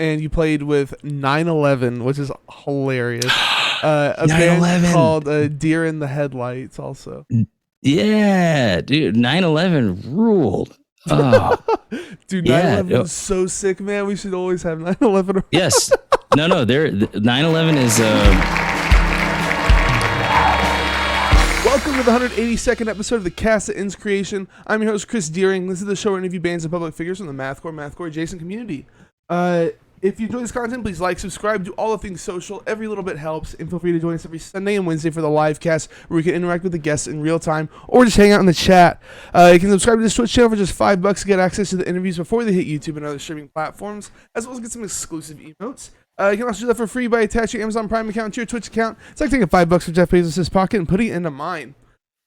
and you played with 9/11, which is hilarious. A 9/11 band called Deer in the Headlights also. Yeah, dude, 9/11 ruled. Oh, Dude, yeah. 9/11 is so sick, man. We should always have 9/11 around. Yes. No, 9/11 is Welcome to the 182nd episode of the Cast That Ends Creation. I'm your host, Chris Deering. This is the show where I interview bands and public figures from the Mathcore adjacent community. If you enjoy this content, please like, subscribe, do all the things social. Every little bit helps. And feel free to join us every Sunday and Wednesday for the live cast where we can interact with the guests in real time or just hang out in the chat. You can subscribe to this Twitch channel for just $5 to get access to the interviews before they hit YouTube and other streaming platforms, as well as get some exclusive emotes. You can also do that for free by attaching your Amazon Prime account to your Twitch account. It's like taking $5 from Jeff Bezos' pocket and putting it into mine.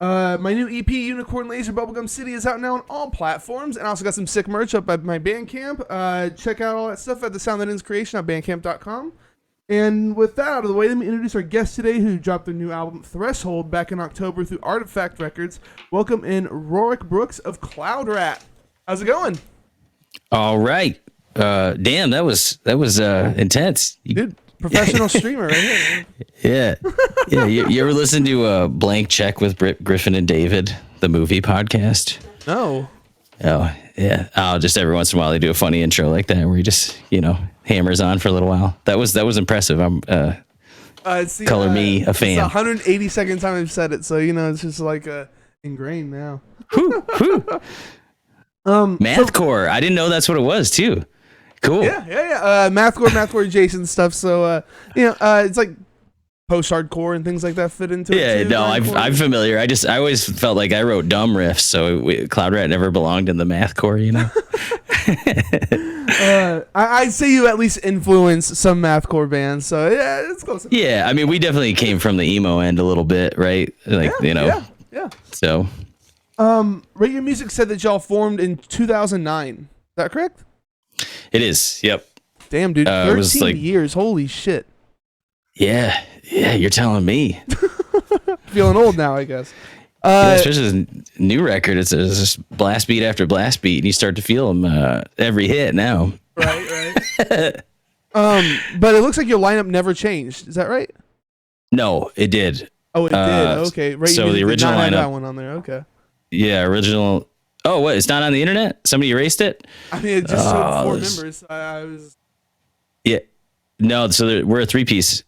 My new EP, Unicorn Laser Bubblegum City, is out now on all platforms, and I also got some sick merch up at my Bandcamp. Check out all that stuff at the Sound That Ends Creation at bandcamp.com. And with that out of the way, let me introduce our guest today, who dropped their new album Threshold back in October through Artifact Records. Welcome in Rorik Brooks of Cloud Rat. How's it going? all right. Damn, that was intense. Dude, professional streamer right here. Yeah. You ever listen to Blank Check with Griffin and David, the movie podcast? No. Oh, yeah. Oh, just every once in a while they do a funny intro like that where he just, hammers on for a little while. That was impressive. I'm color me a fan. It's the 182nd time I've said it, so it's just like ingrained now. Mathcore. I didn't know that's what it was too. Cool. Yeah. Mathcore adjacent stuff. So it's like post-hardcore and things like that fit into it. Yeah, too, no, I'm familiar. I always felt like I wrote dumb riffs, so Cloud Rat never belonged in the mathcore, I'd say you at least influenced some mathcore bands, so yeah, it's close. Yeah, I mean, we definitely came from the emo end a little bit, right? Yeah. So, Rate Your Music said that y'all formed in 2009. Is that correct? It is. Yep. Damn, dude, 13 years. Holy shit. Yeah, you're telling me. Feeling old now, I guess. Especially this new record, it's just blast beat after blast beat, and you start to feel them every hit now. Right. But it looks like your lineup never changed. Is that right? No, it did. Oh, it did. Okay. Right. So the original lineup. That one on there. Okay. Yeah, original. Oh, what? It's not on the internet? Somebody erased it? I mean, it just showed 4 members. I was. Yeah. No, so we're a 3-piece.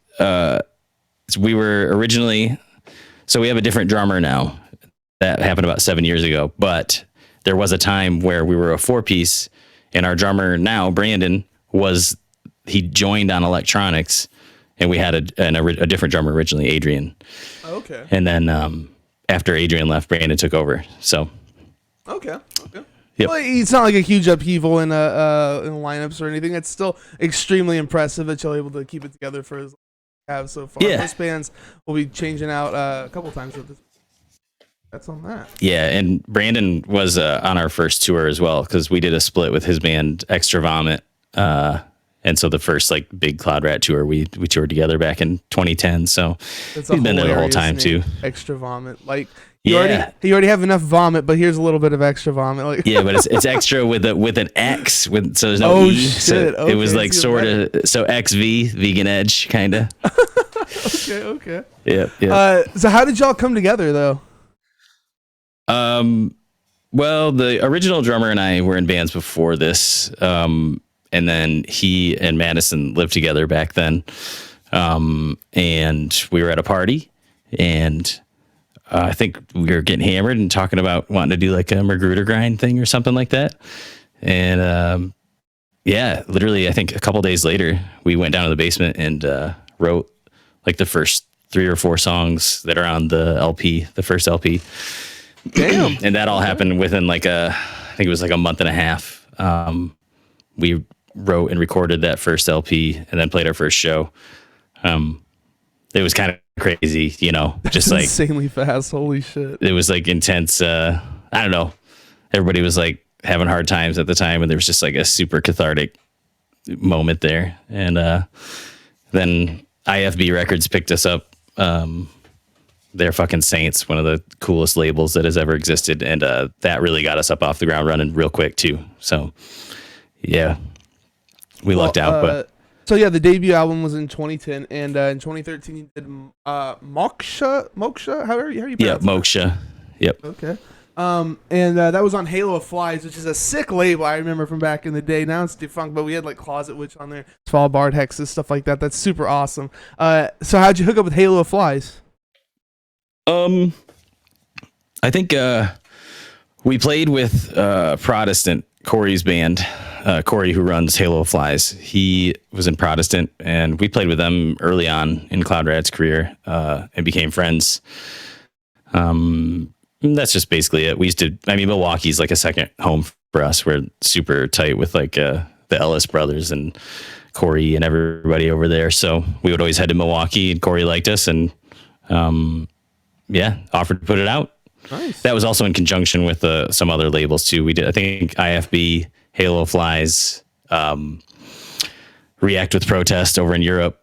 We were originally. So we have a different drummer now. That happened about 7 years ago. But there was a time where we were a 4-piece, and our drummer now, Brandon, he joined on electronics, and we had a different drummer originally, Adrian. Okay. And then after Adrian left, Brandon took over. So. Okay. Yep. Well, it's not like a huge upheaval in lineups or anything. It's still extremely impressive that you're able to keep it together for as long as you have so far. Yeah. Most bands will be changing out a couple times with this. That's on that. Yeah, and Brandon was on our first tour as well because we did a split with his band Extra Vomit, and so the first big Cloud Rat tour we toured together back in 2010. So he's been there the whole time too. Extra Vomit, you already have enough vomit, but here's a little bit of extra vomit. Yeah, but it's extra with an X, so there's no E. Shit. So okay, it was sort of XV, Vegan Edge, kind of. Okay. Yeah. So how did y'all come together though? Well, the original drummer and I were in bands before this, and then he and Madison lived together back then, and we were at a party, and I think we were getting hammered and talking about wanting to do like a Magruder grind thing or something like that, and literally, I think a couple days later, we went down to the basement and wrote like the first 3 or 4 songs that are on the LP, the first LP. Damn. And that all happened within I think it was like a month and a half. We wrote and recorded that first LP and then played our first show. It was kind of crazy, just like insanely fast. Holy shit. It was intense. I don't know. Everybody was having hard times at the time, and there was just a super cathartic moment there. And then IFB Records picked us up. They're fucking saints, one of the coolest labels that has ever existed. And that really got us up off the ground running real quick too. So yeah, we lucked out. But so yeah, the debut album was in 2010, and in 2013 you did Moksha. How are you yeah, pronounce it? Moksha. Yep. Okay. And that was on Halo of Flies, which is a sick label. I remember from back in the day. Now it's defunct, but we had like Closet Witch on there, Svalbard Hexes, stuff like that. That's super awesome. So how'd you hook up with Halo of Flies? I think we played with Protestant, Corey's band. Corey, who runs Halo of Flies, he was in Protestant, and we played with them early on in Cloud Rad's career and became friends. That's just basically it. We used to, I mean, Milwaukee's like a second home for us. We're super tight with like the Ellis brothers and Corey and everybody over there. So we would always head to Milwaukee, and Corey liked us, and offered to put it out. Nice. That was also in conjunction with some other labels too. We did, I think, IFB, Halo Flies, React with Protest over in Europe.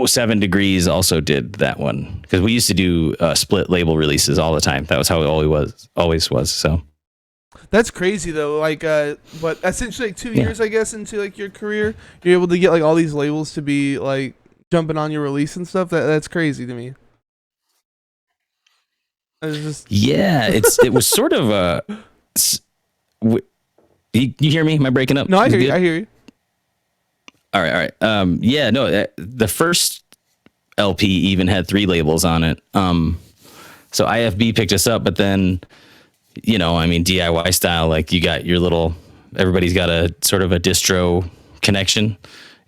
7 Degrees also did that one, because we used to do split label releases all the time. That was how it always was. So that's crazy though. Like, but essentially like 2 years, I guess, into like your career, you're able to get like all these labels to be like jumping on your release and stuff. That's crazy to me. It was sort of a. You hear me? Am I breaking up? No, I hear you. All right. The first LP even had 3 labels on it. So IFB picked us up, but then, DIY style, like you got your little, everybody's got a sort of a distro connection.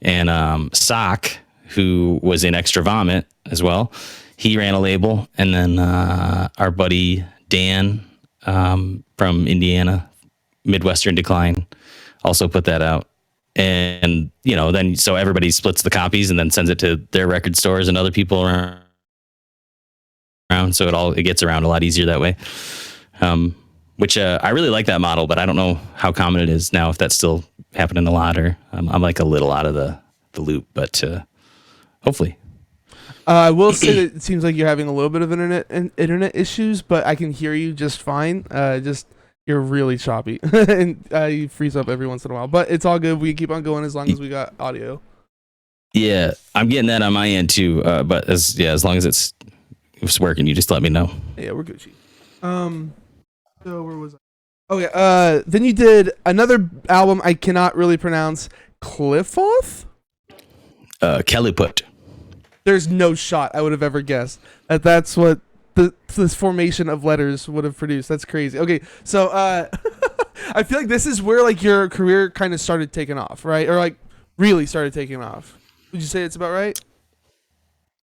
And Sock, who was in Extra Vomit as well, he ran a label. And then our buddy Dan from Indiana, Midwestern Decline, also put that out. And, then so everybody splits the copies and then sends it to their record stores and other people around. So it gets around a lot easier that way. Which I really like that model, but I don't know how common it is now, if that's still happening a lot, or I'm like a little out of the loop, but hopefully. I will say that it seems like you're having a little bit of internet issues, but I can hear you just fine. You're really choppy, and you freeze up every once in a while. But it's all good. We keep on going as long as we got audio. Yeah, I'm getting that on my end too. But as long as it's working, you just let me know. Yeah, we're Gucci. So where was I? Oh yeah. Then you did another album I cannot really pronounce. Cliffoth? Kelliput. There's no shot I would have ever guessed that's what this formation of letters would have produced. That's crazy. Okay, so I feel like this is where like your career kind of started taking off, right? Or like really started taking off. Would you say it's about right?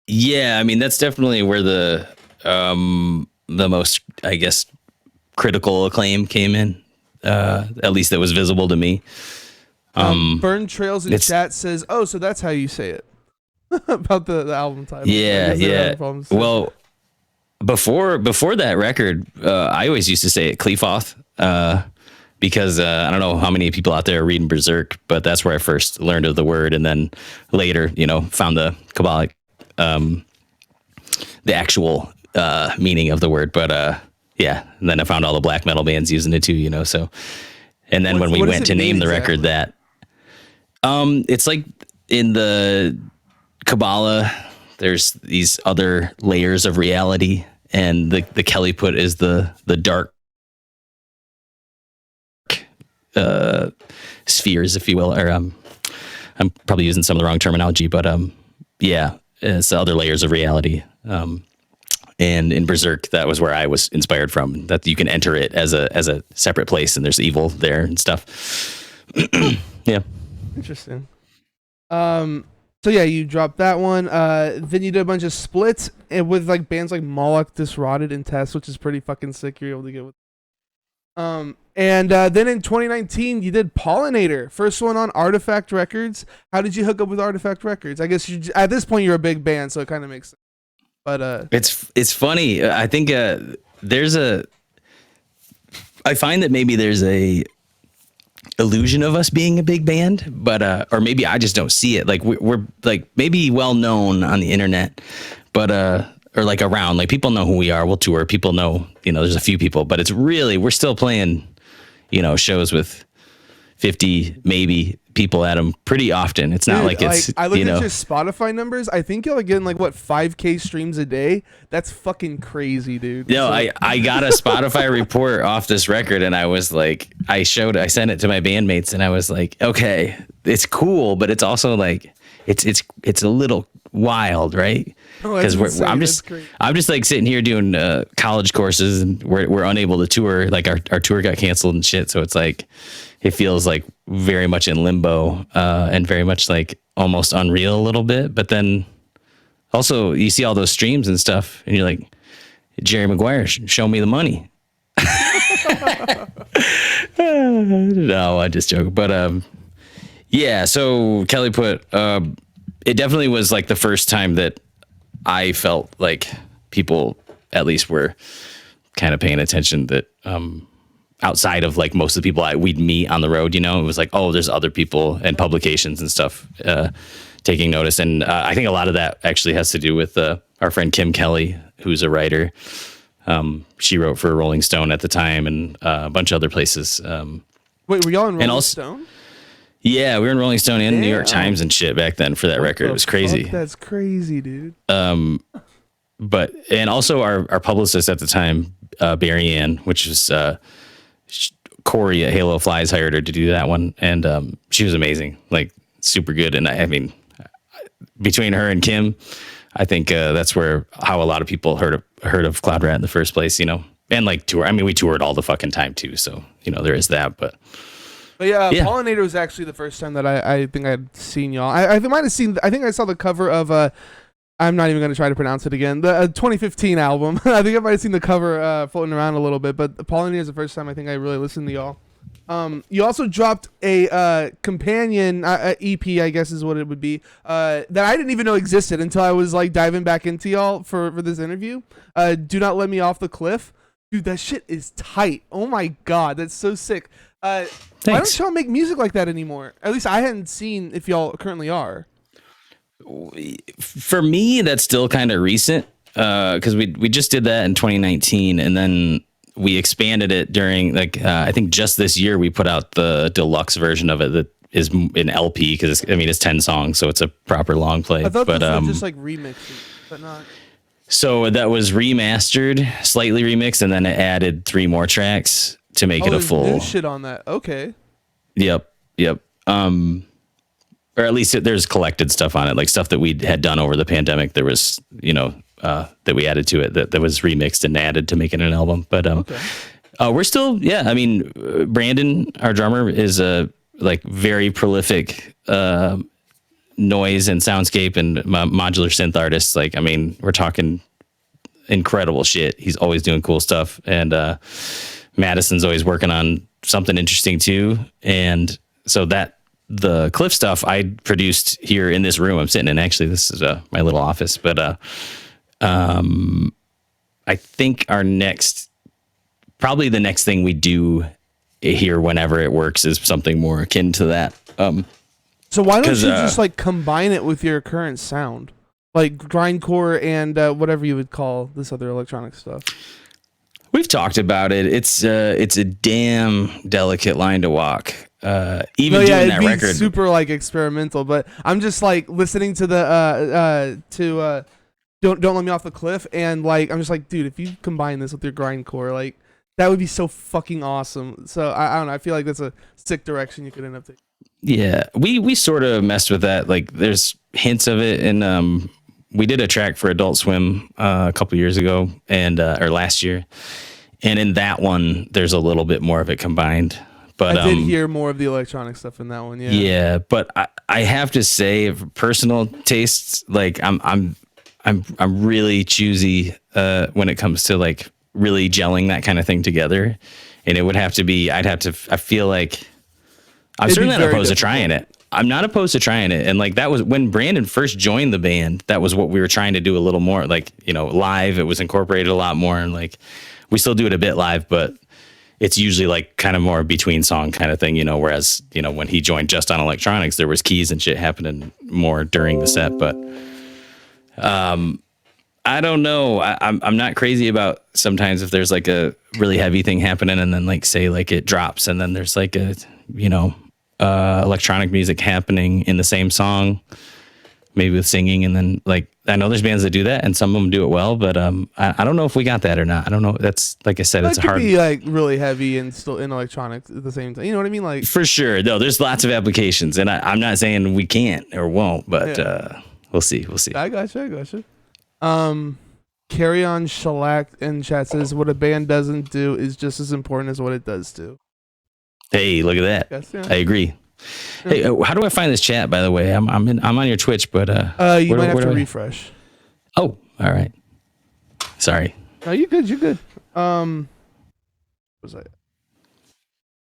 Yeah, I mean that's definitely where the most, I guess, critical acclaim came in. At least that was visible to me. Burn Trails in chat says, "Oh, so that's how you say it." About the album title. Yeah. Well, before that record, I always used to say it Clefoth, because I don't know how many people out there are reading Berserk, but that's where I first learned of the word, and then later, found the Kabbalic, the actual meaning of the word. But and then I found all the black metal bands using it too, so. And then when we went to name the record that, it's like in the Kabbalah, there's these other layers of reality, and the Kelliput is the dark spheres, if you will. Or I'm probably using some of the wrong terminology, but it's the other layers of reality. And in Berserk, that was where I was inspired from. That you can enter it as a separate place, and there's evil there and stuff. Yeah, interesting. So yeah, you dropped that one. Then you did a bunch of splits with like bands like Moloch, Disrotted, and Test, which is pretty fucking sick. You're able to get with. And then in 2019, you did Pollinator, first one on Artifact Records. How did you hook up with Artifact Records? I guess at this point you're a big band, so it kind of makes sense. But it's funny. I think I find that maybe there's a illusion of us being a big band, but or maybe I just don't see it. Like we're like maybe well known on the internet, but or like around, like people know who we are. We'll tour. People know, there's a few people, but it's really, we're still playing, shows with 50 maybe people at them pretty often. It's not like it's, I look at your Spotify numbers. I think y'all are getting like what 5K streams a day. That's fucking crazy, dude. No, So- I got a Spotify report off this record, and I was like, I sent it to my bandmates, and I was like, okay, it's cool, but it's also like, it's a little wild, right? Because I'm just like sitting here doing college courses, and we're unable to tour. Like our tour got canceled and shit, so it's like it feels like very much in limbo and very much like almost unreal a little bit. But then also you see all those streams and stuff, and you're like, Jerry Maguire, show me the money. No, I just joke. But yeah, so Kelly put it definitely was like the first time that I felt like people at least were kind of paying attention, that outside of like most of the people we'd meet on the road, you know, it was like, oh, there's other people and publications and stuff taking notice. And I think a lot of that actually has to do with our friend Kim Kelly, who's a writer. She wrote for Rolling Stone at the time, and a bunch of other places. Wait, were y'all in Rolling Stone? Yeah, we were in Rolling Stone and New York Times and shit back then for that record. It was crazy. That's crazy, dude. But and also our publicist at the time, Barry Ann, which was Corey at Halo Flies, hired her to do that one, and she was amazing, like super good. And I mean, between her and Kim, I think that's how a lot of people heard of Cloud Rat in the first place, you know, and like tour. I mean, we toured all the fucking time too, so you know there is that. But yeah, Pollinator was actually the first time that I think I'd seen y'all. I might have seen. I think I saw the cover of I'm not even going to try to pronounce it again. The 2015 album. I think I might have seen the cover floating around a little bit. But Pollinator is the first time I think I really listened to y'all. You also dropped a companion EP, I guess is what it would be, that I didn't even know existed until I was like diving back into y'all for this interview. Do Not Let Me Off the Cliff. Dude, that shit is tight. Oh my god, that's so sick. Why don't y'all make music like that anymore? At least I hadn't seen if y'all currently are. For me, that's still kind of recent because we just did that in 2019, and then we expanded it during I think just this year we put out the deluxe version of it that is an LP because it's 10 songs, so it's a proper long play. I thought this was just like remixing, but not. So that was remastered, slightly remixed, and then it added 3 more tracks to make it a full. New shit on that. Okay. Yep. Or at least there's collected stuff on it, like stuff that we had done over the pandemic. There was, that we added to it that was remixed and added to make it an album. But we're still, I mean, Brandon, our drummer, is a like very prolific noise and soundscape and modular synth artist. Like, I mean, we're talking incredible shit. He's always doing cool stuff, and Madison's always working on something interesting too. And so the Cliff stuff I produced here in this room I'm sitting in. Actually, this is my little office, but I think probably the next thing we do here whenever it works is something more akin to that. So why don't you just like combine it with your current sound, like grindcore and whatever you would call this other electronic stuff? We've talked about it. It's a damn delicate line to walk. Doing that record, super like experimental. But I'm just like listening to the Don't Let Me Off the Cliff, and like I'm just like, dude, if you combine this with your grindcore, like that would be so fucking awesome. So I don't know. I feel like that's a sick direction you could end up taking. Yeah, we sort of messed with that. Like, there's hints of it, and we did a track for Adult Swim a couple years ago, and or last year, and in that one, there's a little bit more of it combined. But I did hear more of the electronic stuff in that one. Yeah. Yeah, but I have to say, for personal tastes, like I'm really choosy when it comes to like really gelling that kind of thing together, and it would have to be. I feel like. I'm certainly not opposed to trying it. I'm not opposed to trying it. And like that was when Brandon first joined the band, that was what we were trying to do a little more, like, live. It was incorporated a lot more, and like we still do it a bit live, but it's usually like kind of more between song kind of thing, whereas, when he joined just on electronics, there was keys and shit happening more during the set. But I don't know. I'm not crazy about sometimes if there's like a really heavy thing happening and then like say like it drops and then there's like a, electronic music happening in the same song, maybe with singing. And then like, I know there's bands that do that and some of them do it well, but I don't know if we got that or not. I don't know. That's, like I said, That it's could hard. be like really heavy and still in electronics at the same time. You know what I mean? Like For sure. No, there's lots of applications, and I'm not saying we can't or won't, but we'll see. We'll see. I gotcha. Carry on Shellac in chat says what a band doesn't do is just as important as what it does do. Hey, look at that. Yes, yeah. I agree. Yeah. Hey, how do I find this chat? By the way, I'm on your Twitch, but you might have to refresh. Oh, all right. Sorry. No, you're good. You're good. What was I?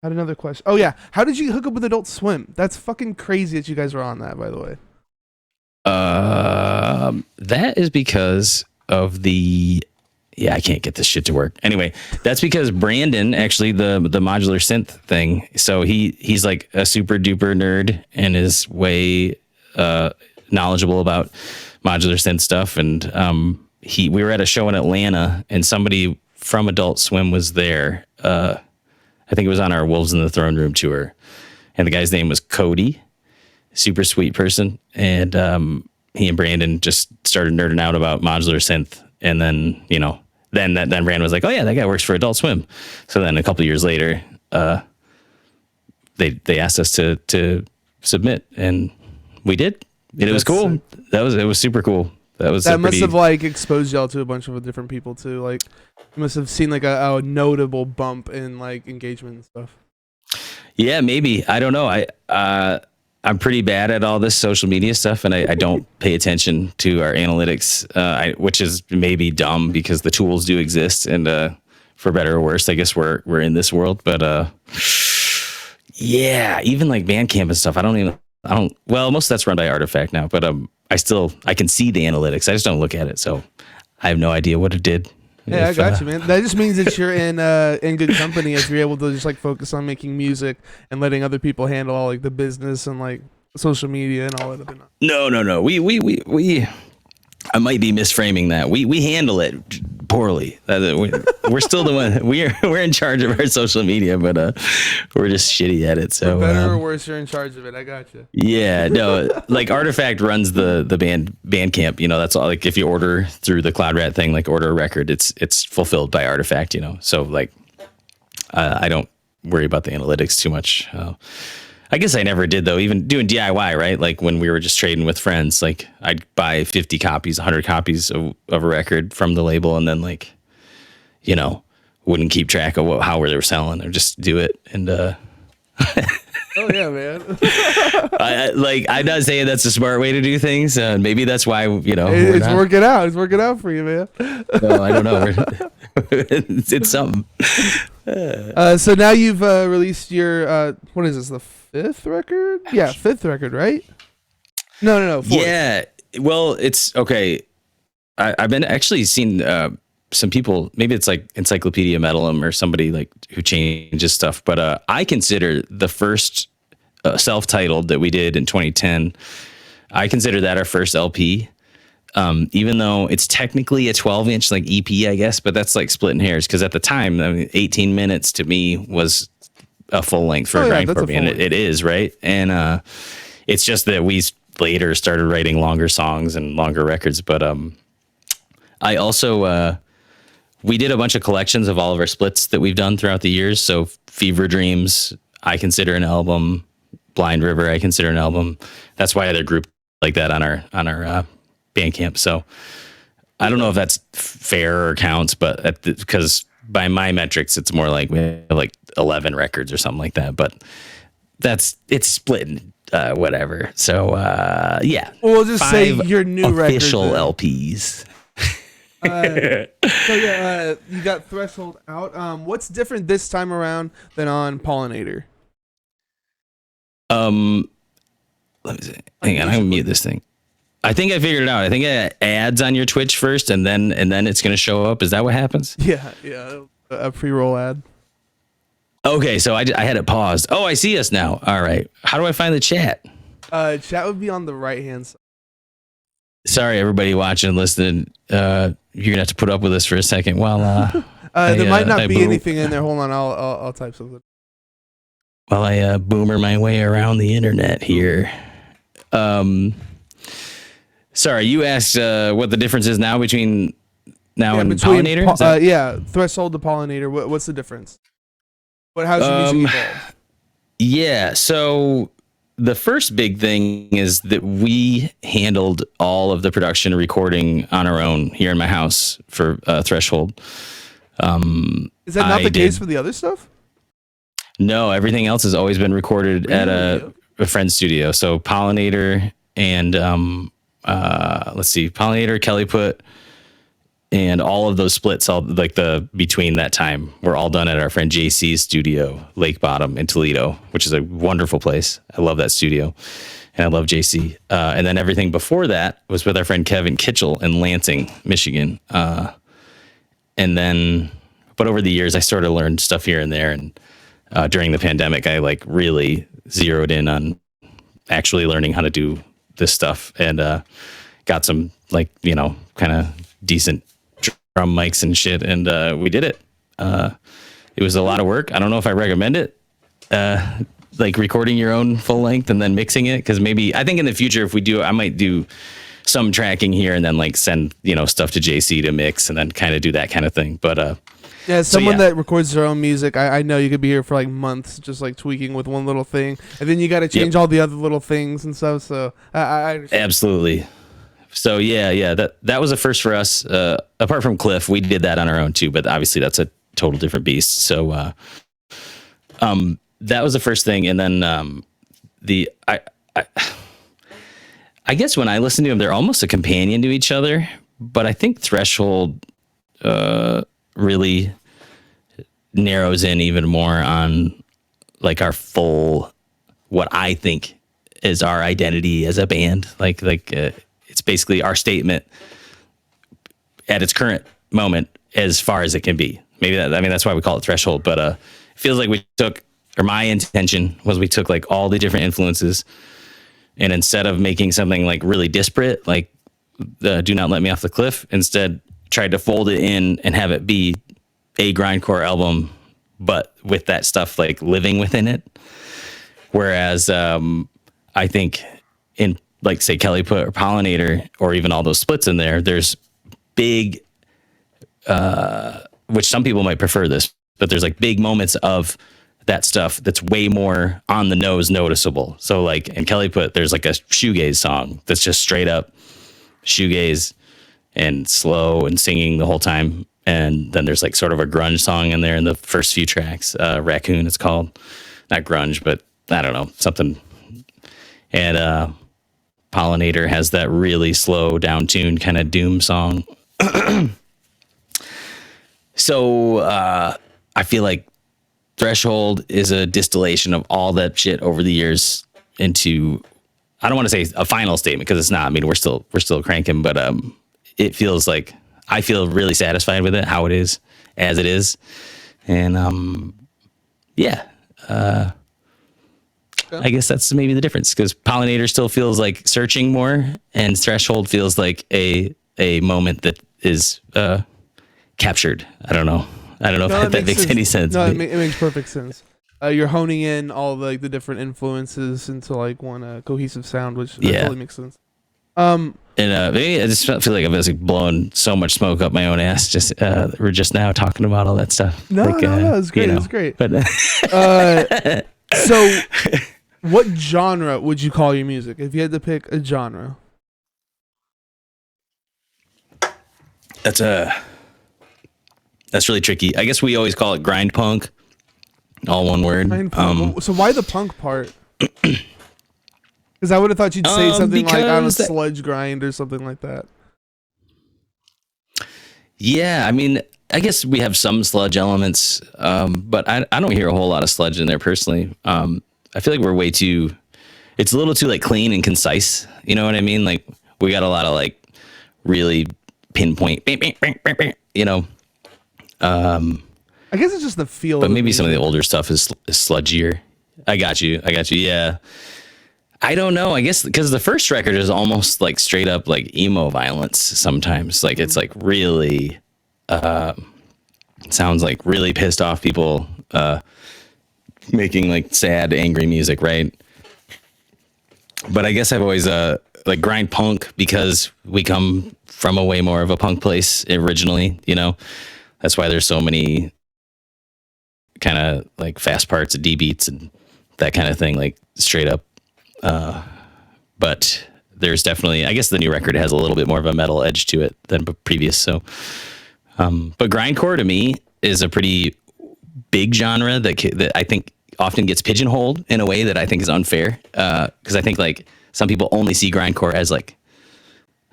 Had another question. Oh yeah, how did you hook up with Adult Swim? That's fucking crazy that you guys were on that. By the way. That is because of the. Yeah, I can't get this shit to work. Anyway, that's because Brandon, actually the modular synth thing. So he's like a super duper nerd and is way knowledgeable about modular synth stuff. And we were at a show in Atlanta, and somebody from Adult Swim was there. I think it was on our Wolves in the Throne Room tour, and the guy's name was Cody. Super sweet person, and he and Brandon just started nerding out about modular synth, and then then Brandon was like, "Oh yeah, that guy works for Adult Swim." So then a couple of years later, they asked us to submit, and we did. And it was cool. Sick. It was super cool. That must have like exposed y'all to a bunch of different people too. Like, you must have seen like a notable bump in like engagement and stuff. Yeah, maybe. I don't know. I'm pretty bad at all this social media stuff, and I don't pay attention to our analytics, which is maybe dumb because the tools do exist, and for better or worse, I guess we're in this world. But yeah, even like Bandcamp and stuff, I don't. Well, most of that's run by Artifact now, but I can see the analytics. I just don't look at it, so I have no idea what it did. Yeah, I got you, man. That just means that you're in good company if you're able to just like focus on making music and letting other people handle all like the business and like social media and all that other stuff. No. We I might be misframing that. We handle it poorly. We're still the one. We're in charge of our social media, but we're just shitty at it. So for better or worse, you're in charge of it. I got you. Yeah, no. Like Artifact runs the Bandcamp. That's all. Like if you order through the Cloud Rat thing, like order a record, it's fulfilled by Artifact. So like I don't worry about the analytics too much. I guess I never did, though, even doing DIY, right? Like when we were just trading with friends, like I'd buy 50 copies, 100 copies of a record from the label, and then like, wouldn't keep track of how they were selling, or just do it. And oh yeah, man. I'm not saying that's a smart way to do things. Maybe that's why, it's working out. It's working out for you, man. No, I don't know. It's something. So now you've released your what is this, the fifth record? Yeah, fifth record, right? No, fourth. Yeah, well, it's okay. I've been actually seeing some people, maybe it's like Encyclopedia Metalum or somebody like who changes stuff, but I consider the first self-titled that we did in 2010, I consider that our first LP. Even though it's technically a 12-inch like EP, I guess, but that's like splitting hairs, because at the time, 18 minutes to me was a full length for a grindcore band. It is, right? And it's just that we later started writing longer songs and longer records. But I also we did a bunch of collections of all of our splits that we've done throughout the years. So Fever Dreams, I consider an album. Blind River, I consider an album. That's why they're grouped like that on our Bandcamp. So I don't know if that's fair or counts, but because by my metrics, it's more like we have like 11 records or something like that. But it's split whatever. So yeah, we'll just say your new official LPs. So yeah, you got Threshold out. What's different this time around than on Pollinator? Let me see. Hang on, I'm gonna mute this thing. I think I figured it out. I think ads on your Twitch first, and then it's gonna show up. Is that what happens? Yeah, a pre-roll ad. Okay, so I had it paused. Oh, I see us now. All right. How do I find the chat? Chat would be on the right hand side. Sorry, everybody watching and listening. You're gonna have to put up with us for a second while. There might not be anything in there. Hold on, I'll type something. while I boomer my way around the internet here. Sorry, you asked what the difference is now between now and Pollinator? Threshold to Pollinator. What's the difference? How's your music evolved? Yeah, so the first big thing is that we handled all of the production and recording on our own here in my house for Threshold. Is that not the case for the other stuff? No, everything else has always been recorded at a friend's studio. So Pollinator and Pollinator, Kelly Put, and all of those splits, all like the between that time, were all done at our friend JC's studio, Lake Bottom in Toledo, which is a wonderful place. I love that studio, and I love JC. And then everything before that was with our friend Kevin Kitchell in Lansing, Michigan. And then, but over the years, I sort of learned stuff here and there. And during the pandemic, I like really zeroed in on actually learning how to do this stuff, and got some like, kind of decent drum mics and shit. And we did it. It was a lot of work. I don't know if I recommend it. Like recording your own full length and then mixing it. Cause maybe I think in the future, if we do, I might do some tracking here and then like send, stuff to JC to mix and then kind of do that kind of thing. But, that records their own music, I know you could be here for like months just like tweaking with one little thing, and then you got to change all the other little things and stuff. So I understand. Absolutely. So that was a first for us. Apart from Cliff, we did that on our own too, but obviously that's a total different beast. So that was the first thing, and then I guess when I listen to them, they're almost a companion to each other. But I think Threshold really narrows in even more on like our full, what I think is our identity as a band. Like it's basically our statement at its current moment as far as it can be. That's why we call it Threshold. But it feels like my intention was we took like all the different influences, and instead of making something like really disparate, like Do Not Let Me Off the Cliff, instead tried to fold it in and have it be a grindcore album, but with that stuff like living within it. Whereas I think in like say Kelly Put or Pollinator or even all those splits in there, there's big, which some people might prefer this, but there's like big moments of that stuff that's way more on the nose noticeable. So like in Kelly Put, there's like a shoegaze song that's just straight up shoegaze and slow and singing the whole time. And then there's like sort of a grunge song in there in the first few tracks. Raccoon, it's called. Not grunge, but I don't know, something. And Pollinator has that really slow, down-tuned kind of doom song. So I feel like Threshold is a distillation of all that shit over the years into, I don't want to say a final statement because it's not. I mean, we're still cranking, but it feels like I feel really satisfied with it, how it is, as it is. And I guess that's maybe the difference, because Pollinator still feels like searching more, and Threshold feels like a moment that is captured. I don't know if that makes any sense. No, it makes perfect sense. You're honing in all the different influences into like one cohesive sound, which totally makes sense. Maybe I just feel like I've like blowing so much smoke up my own ass. Just we're just now talking about all that stuff. No, it's great. It's great. But so, what genre would you call your music if you had to pick a genre? That's really tricky. I guess we always call it grind punk, all one word. So why the punk part? Because I would have thought you'd say something like on a sludge grind or something like that. Yeah, I mean, I guess we have some sludge elements, but I don't hear a whole lot of sludge in there personally. I feel like we're way too, it's a little too like clean and concise. You know what I mean? Like we got a lot of like really pinpoint, you know. I guess it's just the feel. But maybe some of the older stuff is sludgier. I got you. Yeah. I don't know. I guess because the first record is almost like straight up like emo violence sometimes. Like it's like really sounds like really pissed off people making like sad, angry music, right? But I guess I've always like grind punk because we come from a way more of a punk place originally, you know. That's why there's so many kind of like fast parts, D beats, and that kind of thing, like straight up. But there's definitely, I guess the new record has a little bit more of a metal edge to it than previous. So, but grindcore to me is a pretty big genre that I think often gets pigeonholed in a way that I think is unfair. Because I think like some people only see grindcore as like,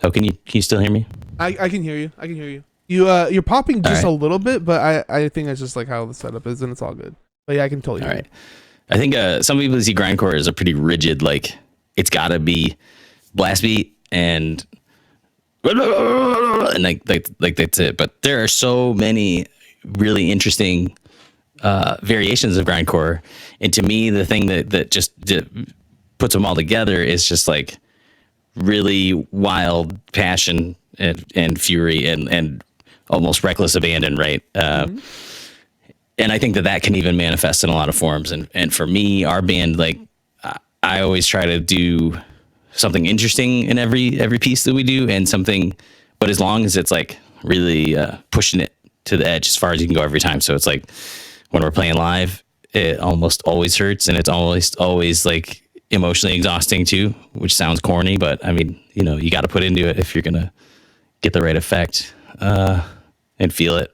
oh, can you still hear me? I can hear you. I can hear you. You're popping just a little bit, but I think that's just like how the setup is, and it's all good. But yeah, I can totally hear you. I think some people see grindcore as a pretty rigid, like it's got to be blast beat and like that's it. But there are so many really interesting variations of grindcore, and to me, the thing that just puts them all together is just like really wild passion and fury and almost reckless abandon, right? And I think that can even manifest in a lot of forms. And for me, our band, like I always try to do something interesting in every piece that we do, and something, but as long as it's like really pushing it to the edge as far as you can go every time. So it's like when we're playing live, it almost always hurts, and it's always like emotionally exhausting too, which sounds corny, but I mean, you know, you got to put into it if you're gonna get the right effect and feel it.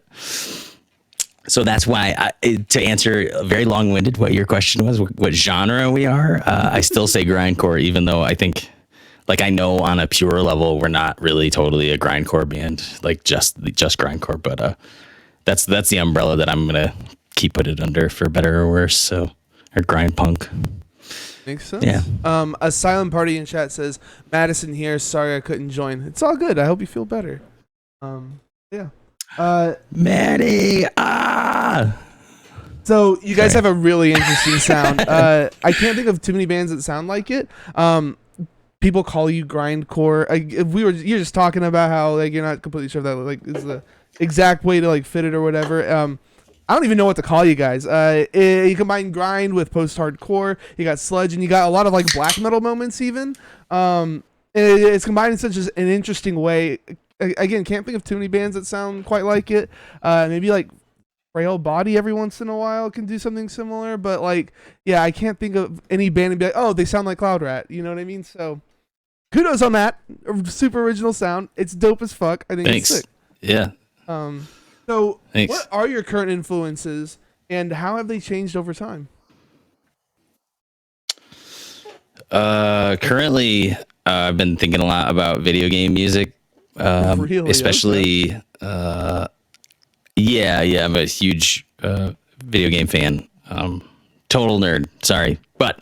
So that's why, to answer very long-winded what your question was, what genre we are, I still say grindcore, even though I think, like I know on a pure level, we're not really totally a grindcore band, like just grindcore. But that's the umbrella that I'm gonna keep it under, for better or worse. So, or grind punk. Makes sense. Yeah. A silent party in chat says, Madison here. Sorry I couldn't join. It's all good. I hope you feel better. Yeah. Maddie. So you guys have a really interesting sound. I can't think of too many bands that sound like it. People call you grindcore. You're just talking about how like you're not completely sure that like is the exact way to like fit it or whatever. I don't even know what to call you guys. You combine grind with post-hardcore. You got sludge, and you got a lot of like black metal moments even. It's combined in such an interesting way. Again, can't think of too many bands that sound quite like it. Maybe like Frail Body every once in a while can do something similar, but like, yeah, I can't think of any band and be like, oh, they sound like Cloud Rat. You know what I mean? So kudos on that. Super original sound. It's dope as fuck. I think Thanks. It's sick. Yeah. So Thanks. What are your current influences and how have they changed over time? Currently, I've been thinking a lot about video game music. Really? Especially, okay. Yeah, I'm a huge video game fan. Total nerd, sorry. But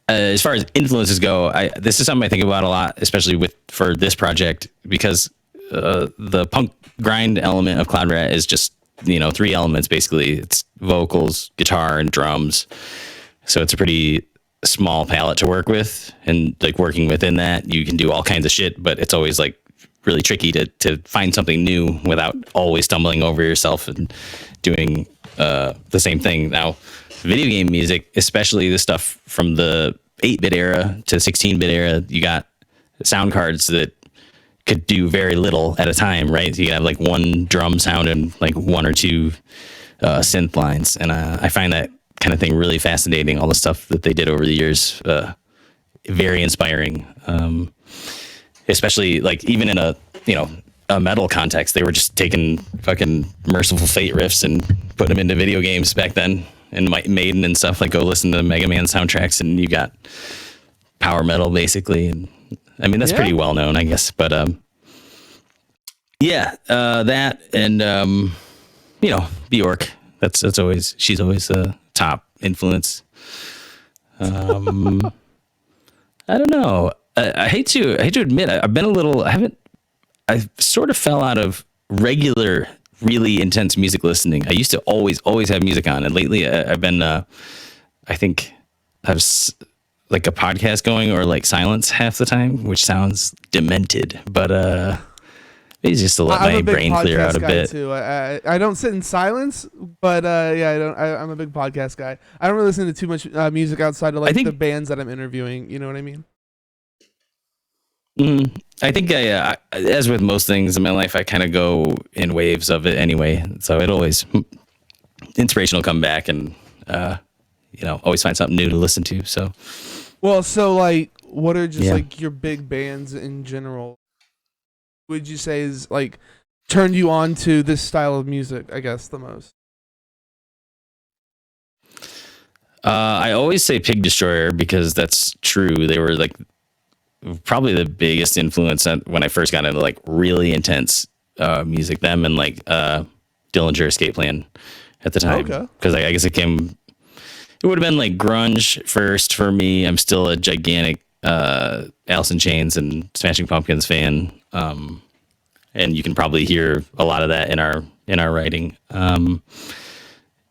as far as influences go, this is something I think about a lot, especially for this project, because the punk grind element of Cloud Rat is just, you know, 3 elements basically. It's vocals, guitar, and drums. So it's a pretty small palette to work with, and like working within that, you can do all kinds of shit, but it's always like really tricky to find something new without always stumbling over yourself and doing the same thing. Now, video game music, especially the stuff from the 8-bit era to 16-bit era, you got sound cards that could do very little at a time, right? So you have like one drum sound and like 1 or 2 synth lines. And I find that kind of thing really fascinating, all the stuff that they did over the years, very inspiring. Especially like even in a metal context, they were just taking fucking Merciful Fate riffs and putting them into video games back then, and Maiden and stuff. Like, go listen to Mega Man soundtracks and you got power metal basically. And I mean, that's pretty well known, I guess. But that and Bjork. She's always a top influence. I don't know. I hate to admit, I've been I sort of fell out of regular, really intense music listening. I used to always have music on, and lately I've been, I think I have like a podcast going, or like silence half the time, which sounds demented, but maybe just to let I'm my a big brain clear out podcast a guy bit. too. I don't sit in silence, but yeah, I'm a big podcast guy. I don't really listen to too much music outside of I like the think bands that I'm interviewing. You know what I mean? I think as with most things in my life, I kind of go in waves of it anyway. So it always inspiration will come back, and always find something new to listen to. So Well, so like, what are just Yeah. like your big bands in general? Would you say is like turned you on to this style of music? I guess the most. I always say Pig Destroyer because that's true. They were like probably the biggest influence when I first got into like really intense music. Them and like Dillinger Escape Plan at the time. Okay. Because I guess it would have been like grunge first for me. I'm still a gigantic Alice in Chains and Smashing Pumpkins fan, and you can probably hear a lot of that in our writing. And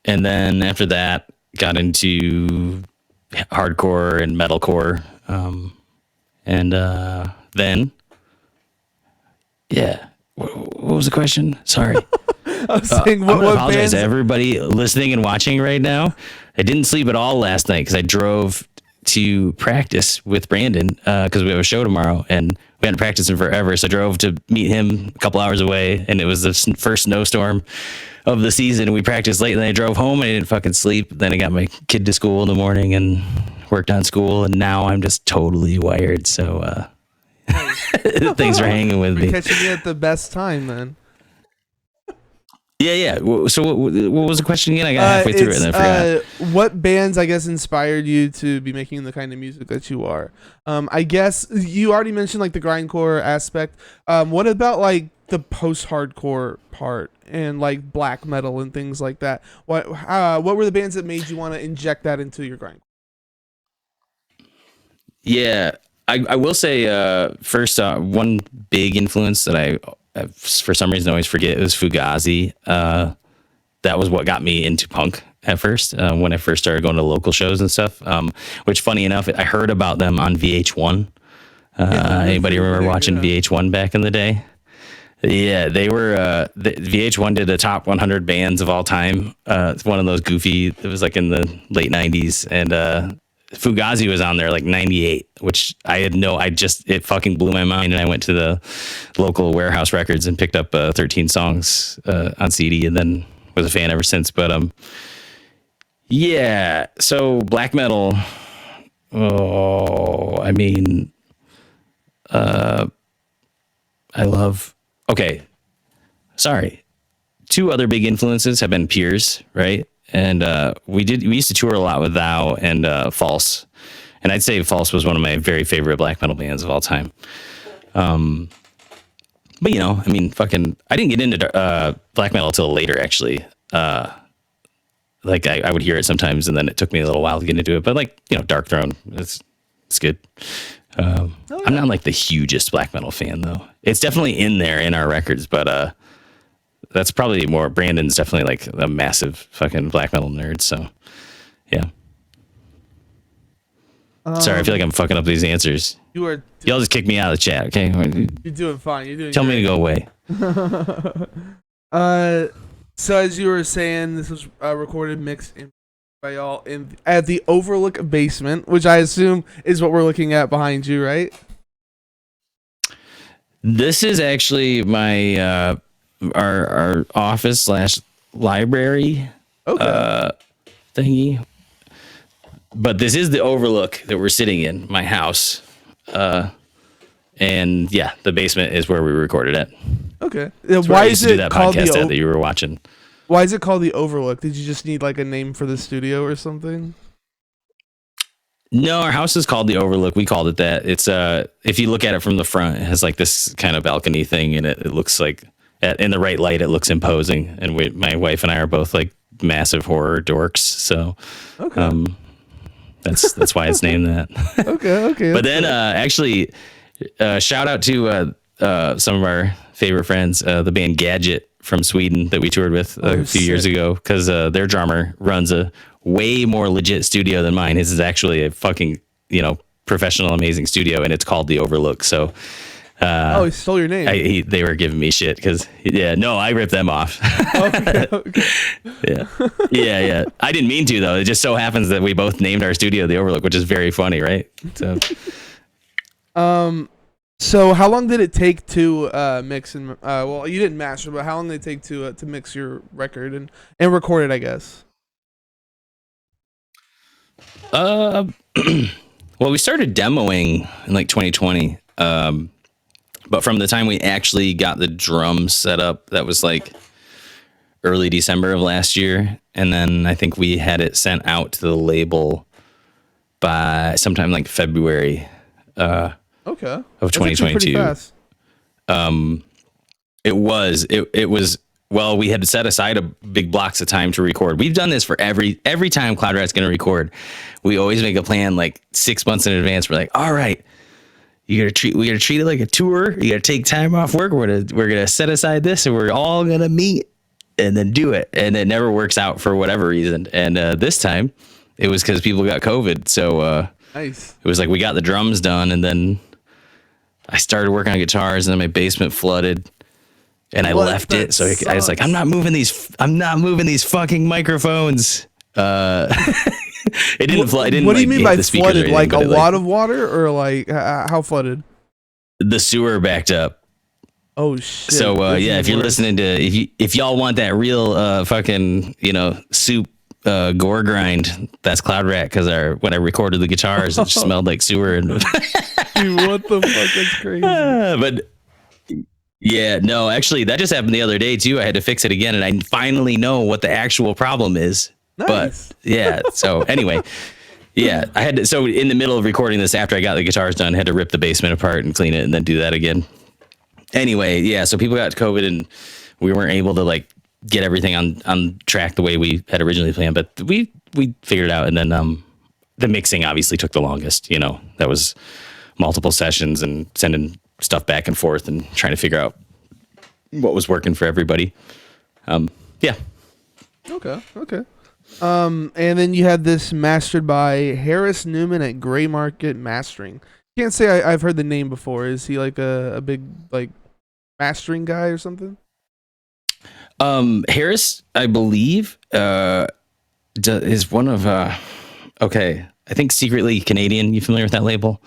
then after that, got into hardcore and metalcore, and then yeah. What was the question? Sorry. I was saying, I'm gonna what apologize bands? to everybody listening and watching right now. I didn't sleep at all last night because I drove to practice with Brandon because we have a show tomorrow and we hadn't practiced in forever. So I drove to meet him a couple hours away, and it was the first snowstorm of the season. We practiced late, and then I drove home and I didn't fucking sleep. Then I got my kid to school in the morning and worked on school, and now I'm just totally wired. So things are hanging with me. Catching you at the best time, then. Yeah. So what was the question again? I got halfway through it and then I forgot. What bands, I guess, inspired you to be making the kind of music that you are? I guess you already mentioned like the grindcore aspect. What about like the post-hardcore part and like black metal and things like that? What were the bands that made you want to inject that into your grindcore? Yeah, I will say first one big influence that I for some reason always forget is Fugazi. That was what got me into punk at first when I first started going to local shows and stuff. Which, funny enough, I heard about them on VH1. Anybody remember watching VH1 back in the day? Yeah, they were. VH1 did a top 100 bands of all time. It's one of those goofy. It was like in the late 90s, and Fugazi was on there like 98, which it fucking blew my mind. And I went to the local Warehouse Records and picked up 13 songs on CD, and then was a fan ever since. But yeah. So black metal. Oh, I mean, I love. Okay, sorry. Two other big influences have been Peers, right? And we used to tour a lot with Thou and False, and I'd say False was one of my very favorite black metal bands of all time. But I mean, I didn't get into black metal till later, actually. Like I would hear it sometimes, and then it took me a little while to get into it. But like Dark Throne, it's good. I'm not like the hugest black metal fan though. It's definitely in there in our records, but that's probably more. Brandon's definitely like a massive fucking black metal nerd. So, yeah. Sorry, I feel like I'm fucking up these answers. Y'all just kick me out of the chat, okay? You're doing fine. You're doing. Tell me to go away. So as you were saying, this was recorded, mixed by y'all at the Overlook Basement, which I assume is what we're looking at behind you, right? This is actually my our office / library thingy. But this is the overlook that we're sitting in, my house. And yeah, the basement is where we recorded it. Okay. Why is it that called podcast that you were watching? Why is it called the Overlook? Did you just need like a name for the studio or something? No, our house is called the Overlook. We called it that. It's if you look at it from the front, it has like this kind of balcony thing, and it looks like in the right light, it looks imposing. And my wife and I are both like massive horror dorks, so that's why it's named that. Okay. But then actually, shout out to some of our favorite friends, the band Gadget from Sweden that we toured with a few years ago, because their drummer runs a way more legit studio than mine. His is actually a fucking professional, amazing studio, and it's called the Overlook. So He stole your name. They were giving me shit because I ripped them off. Okay. Yeah. I didn't mean to though. It just so happens that we both named our studio the Overlook, which is very funny, right? So, so how long did it take to mix and well, you didn't master, but how long did it take to mix your record and record it? I guess. Well, we started demoing in like 2020. But from the time we actually got the drums set up, that was like early December of last year. And then I think we had it sent out to the label by sometime like February of 2022. Fast. It was, well, we had set aside a big blocks of time to record. We've done this for every time Cloud Rat's going to record. We always make a plan like 6 months in advance. We're like, all right, we gotta treat it like a tour. You gotta take time off work. We're gonna set aside this, and we're all gonna meet and then do it. And it never works out for whatever reason. And this time, it was because people got COVID. So nice. It was like we got the drums done, and then I started working on guitars, and then my basement flooded, and I left it. So I was like, I'm not moving these fucking microphones. It didn't flood. What do you mean by flooded? Like a lot of water, or like how flooded? The sewer backed up. Oh shit! So if you're listening to if y'all want that real fucking soup gore grind, that's Cloud Rat, because when I recorded the guitars, it just smelled like sewer. And dude, what the fuck? That's crazy. But yeah, no, actually, that just happened the other day too. I had to fix it again, and I finally know what the actual problem is. Nice. But yeah, so anyway, I had to, so in the middle of recording this, after I got the guitars done, I had to rip the basement apart and clean it and then do that again. Anyway, yeah, so people got COVID and we weren't able to like get everything on track the way we had originally planned, but we figured it out. And then the mixing obviously took the longest, that was multiple sessions and sending stuff back and forth and trying to figure out what was working for everybody. Yeah. Okay. And then you had this mastered by Harris Newman at Gray Market Mastering. Can't say I've heard the name before. Is he like a big like mastering guy or something? Harris, I believe, is one of I think secretly Canadian. You familiar with that label?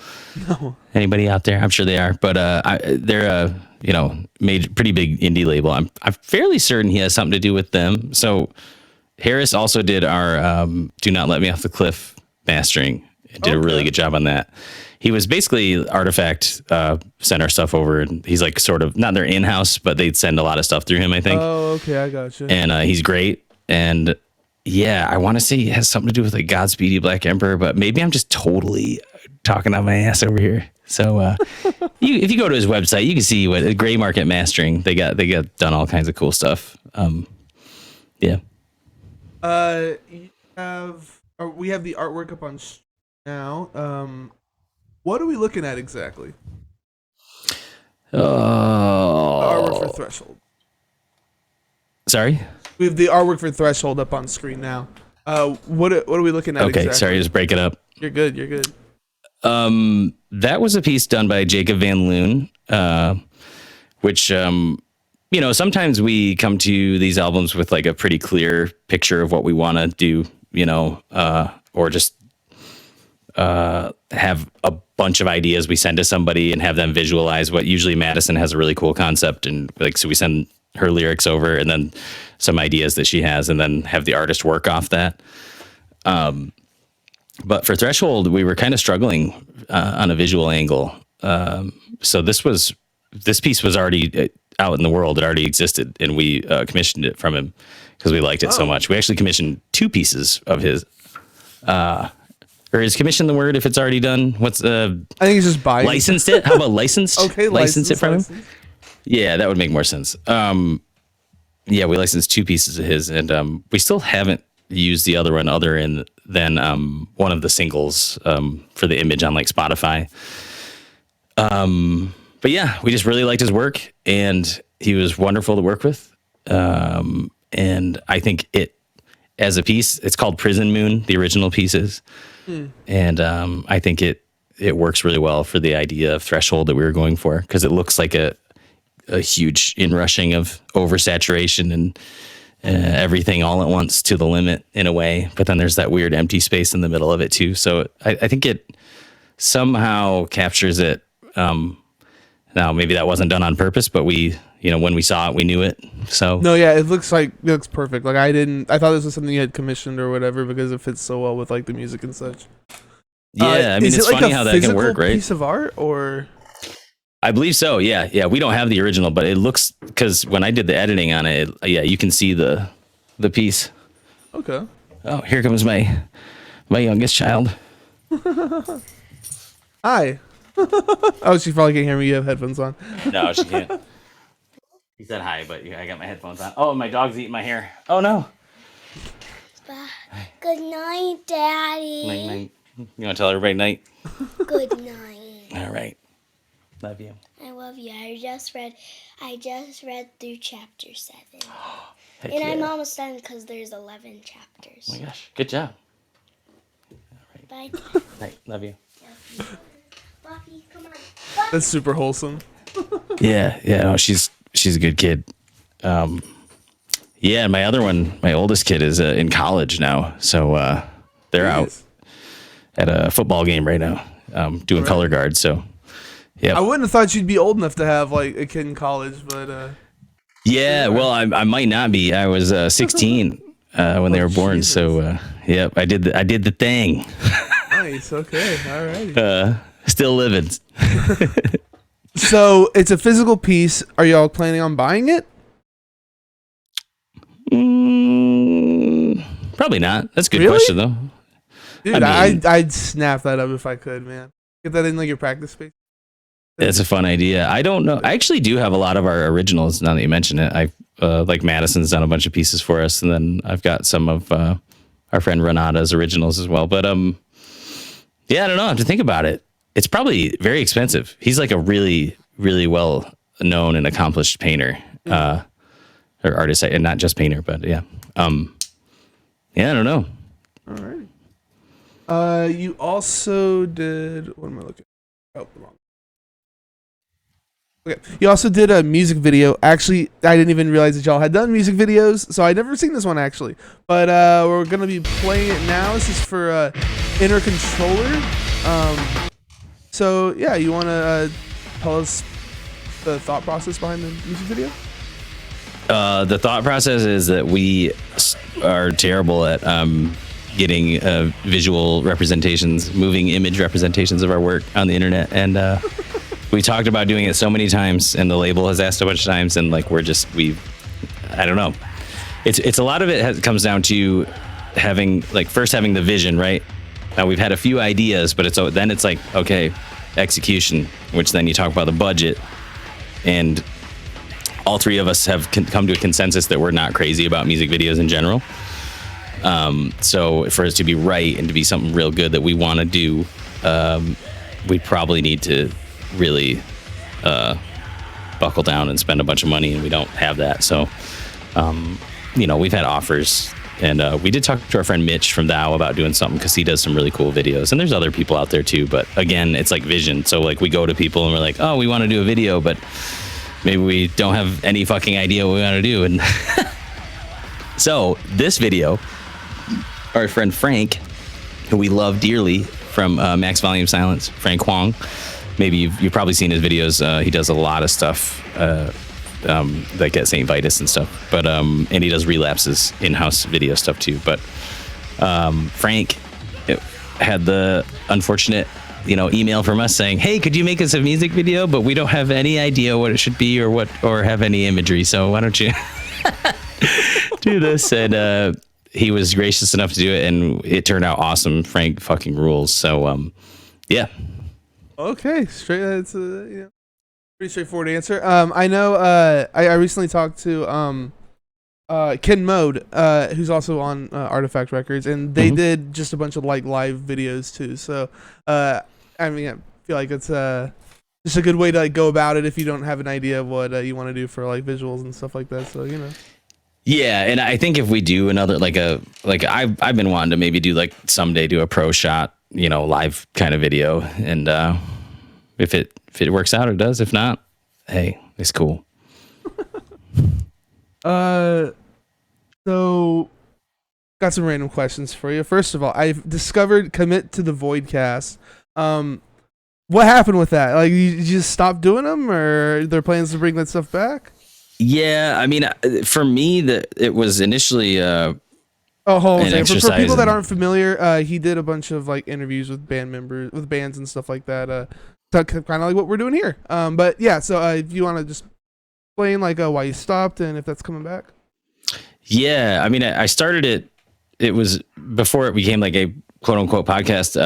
No. Anybody out there? I'm sure they are, but they're a pretty big indie label. I'm fairly certain he has something to do with them. So Harris also did our Do Not Let Me Off the Cliff mastering. Did a really good job on that. He was basically Artifact, sent our stuff over, and he's like sort of not their in-house, but they'd send a lot of stuff through him, I think. Oh, okay, I gotcha. And he's great. And yeah, I want to say he has something to do with like Godspeed You Black Emperor, but maybe I'm just totally talking out my ass over here. So if you go to his website, you can see what Gray Market Mastering, they got done all kinds of cool stuff. Yeah. We have the artwork up on now. What are we looking at exactly? Artwork for Threshold. Sorry? We have the artwork for Threshold up on screen now. What are we looking at exactly? Okay, sorry, just break it up. You're good. That was a piece done by Jacob Van Loon, which, sometimes we come to these albums with like a pretty clear picture of what we want to do, or just have a bunch of ideas we send to somebody and have them visualize what. Usually Madison has a really cool concept, and like, so we send her lyrics over and then some ideas that she has, and then have the artist work off that. But for Threshold, we were kind of struggling on a visual angle. So this piece was already out in the world. It already existed, and we commissioned it from him because we liked it so much. We actually commissioned 2 pieces of his. Or is commission the word if it's already done? What's I think it's just buying. Licensed it? How about licensed? Okay, license it from him. Yeah, that would make more sense. We licensed 2 pieces of his, and we still haven't used the other one than one of the singles for the image on like Spotify. But yeah, we just really liked his work, and he was wonderful to work with. And I think as a piece, it's called Prison Moon, the original pieces. And I think it works really well for the idea of threshold that we were going for, because it looks like a huge inrushing of oversaturation and everything all at once to the limit in a way. But then there's that weird empty space in the middle of it too. So I think it somehow captures it. Now maybe that wasn't done on purpose, but we, when we saw it, we knew it. So No, yeah, it looks perfect. Like I thought this was something you had commissioned or whatever because it fits so well with like the music and such. Yeah, I mean, it's funny how that can work, right? Piece of art, or I believe so. Yeah. We don't have the original, but it looks, because when I did the editing on it, you can see the piece. Okay. Oh, here comes my youngest child. Hi. Oh, she probably can't hear me. You have headphones on. No, she can't. He said hi, but I got my headphones on. Oh, my dog's eating my hair. Oh no. Good night, Daddy. Night, night. You want to tell everybody night? Good night. All right. Love you. I love you. I just read through chapter 7. Heck And yeah. I'm almost done because there's 11 chapters. Oh my gosh. Good job. Bye. Night. Love you. Buffy, come on. That's super wholesome. Yeah. No, she's a good kid. Yeah, my other one, my oldest kid is in college now. So they're out at a football game right now, doing color guard. So yeah. I wouldn't have thought you'd be old enough to have like a kid in college, but yeah, well, I might not be. I was 16 when they were born. Jesus. So yep, I did the thing. Nice. Okay. All right. Still living. So it's a physical piece. Are y'all planning on buying it? Probably not. That's a good Really? question though. Dude, I mean- I'd snap that up if I could, man. Get that in like your practice space. It's a fun idea. I don't know. I actually do have a lot of our originals now that you mention it. I like Madison's done a bunch of pieces for us, and then I've got some of our friend Renata's originals as well. But yeah, I don't know. I have to think about it. It's probably very expensive. He's like a really, really well known and accomplished painter, or artist, and not just painter, but yeah. Yeah, I don't know. All right. You also did. What am I looking at? Oh, the wrong. Okay. You also did a music video. Actually, I didn't even realize that y'all had done music videos, so I'd never seen this one actually. But we're gonna be playing it now. This is for Inner Controller. So yeah, you wanna tell us the thought process behind the music video? The thought process is that we are terrible at getting visual representations, moving image representations of our work on the internet, and we talked about doing it so many times, and the label has asked a bunch of times, and like I don't know. It's a lot of it comes down to having the vision, right? Now we've had a few ideas, but then it's like, okay, execution, which then you talk about the budget, and all three of us have come to a consensus that we're not crazy about music videos in general. So for us to be right and to be something real good that we want to do, we probably need to really buckle down and spend a bunch of money, and we don't have that. So, we've had offers, and we did talk to our friend Mitch from Thou about doing something, because he does some really cool videos, and there's other people out there too. But again, it's like vision. So like we go to people and we're like, oh, we want to do a video, but maybe we don't have any fucking idea what we want to do. And so this video, our friend Frank, who we love dearly, from Max Volume Silence, Frank Huang. Maybe you've probably seen his videos. He does a lot of stuff like at St. Vitus and stuff. But and he does Relapses in-house video stuff too. But Frank had the unfortunate email from us saying, hey, could you make us a music video? But we don't have any idea what it should be or have any imagery. So why don't you do this? And he was gracious enough to do it, and it turned out awesome. Frank fucking rules. So yeah. Okay, straight. It's a pretty straightforward answer. I know. I recently talked to Ken Mode, who's also on Artifact Records, and they did just a bunch of like live videos too. So, I feel like it's just a good way to like go about it if you don't have an idea of what you want to do for like visuals and stuff like that. So Yeah, and I think if we do another I've been wanting to maybe do someday do a pro shot live kind of video. And if it works out, it does. If not, hey, it's cool. So got some random questions for you. First of all, I've discovered Commit to the Voidcast. What happened with that? Like, you just stopped doing them, or are there plans to bring that stuff back? Yeah, I mean, for me, it was initially hold on an a second. For exercise people that in- aren't familiar, he did a bunch of like interviews with bands and stuff like that. Kind of like what we're doing here. But yeah, so if you want to just explain like why you stopped and if that's coming back. Yeah, I mean, I started it. It was before it became like a quote unquote podcast.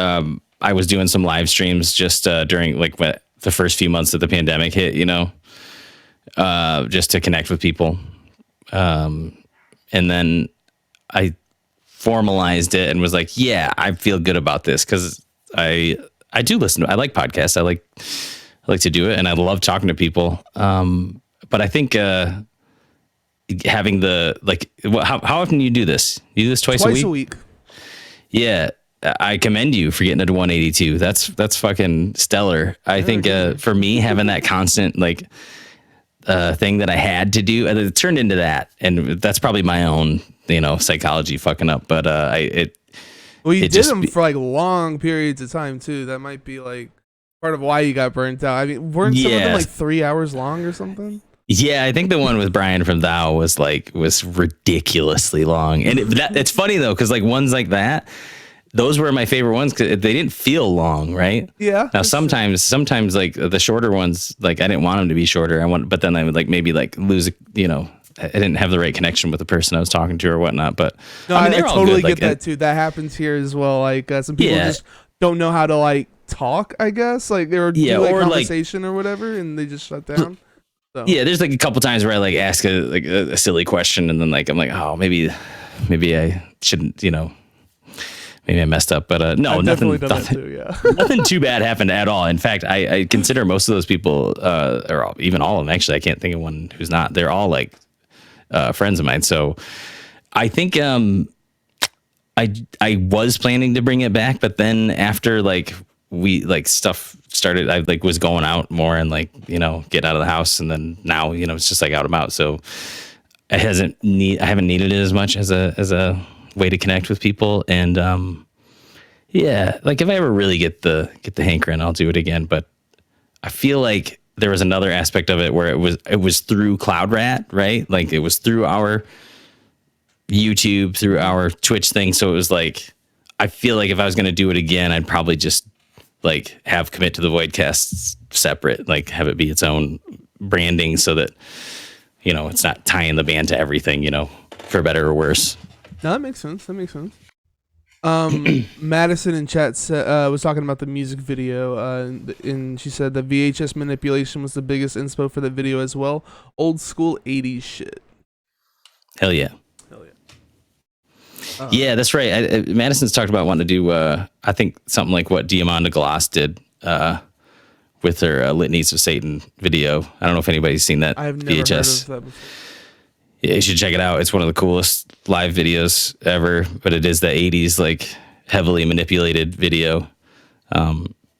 I was doing some live streams just during like the first few months of the pandemic hit, just to connect with people. And then I formalized it and was like, yeah, I feel good about this because I do listen. I like podcasts. I like to do it, and I love talking to people. But I think having how often do you do this? You do this twice a week? Yeah. I commend you for getting it to 182. That's fucking stellar. I think for me, having that constant like thing that I had to do, and it turned into that, and that's probably my own psychology fucking up. But you did them for like long periods of time too. That might be like part of why you got burnt out. I mean, weren't some of them like 3 hours long or something? Yeah, I think the one with Brian from Thou was ridiculously long, and it's funny though because like ones like that. Those were my favorite ones because they didn't feel long, right? Yeah. Now sometimes like the shorter ones, like I didn't want them to be shorter. But then I would like maybe like lose, I didn't have the right connection with the person I was talking to or whatnot. But no, I totally get like, that too. That happens here as well. Like some people just don't know how to like talk. I guess like they were doing like conversation or whatever, and they just shut down. So. Yeah, there's like a couple times where I like ask a silly question, and then like I'm like, oh, maybe I shouldn't, Maybe I messed up, but no, nothing. Too, yeah. Nothing too bad happened at all. In fact, I consider most of those people, or even all of them, actually, I can't think of one who's not. They're all like friends of mine. So I think I was planning to bring it back, but then after like stuff started, I like was going out more and like get out of the house, and then now it's just like out and about. So I haven't needed it as much as a way to connect with people. And yeah, like if I ever really get the hankering, I'll do it again. But I feel like there was another aspect of it where it was through Cloud Rat, right? Like it was through our YouTube, through our Twitch thing. So it was like, I feel like if I was going to do it again, I'd probably just like have Commit to the Voidcast separate, like have it be its own branding so that, it's not tying the band to everything, for better or worse. No, that makes sense. Madison in chat was talking about the music video, and she said the VHS manipulation was the biggest inspo for the video as well. Old school 80s shit. Hell yeah. Yeah, that's right. Madison's talked about wanting to do, I think, something like what Diamanda Gloss did with her Litanies of Satan video. I don't know if anybody's seen that. I've never VHS. heard of that before. Yeah, you should check it out. It's one of the coolest live videos ever, but it is the 80s, like heavily manipulated video.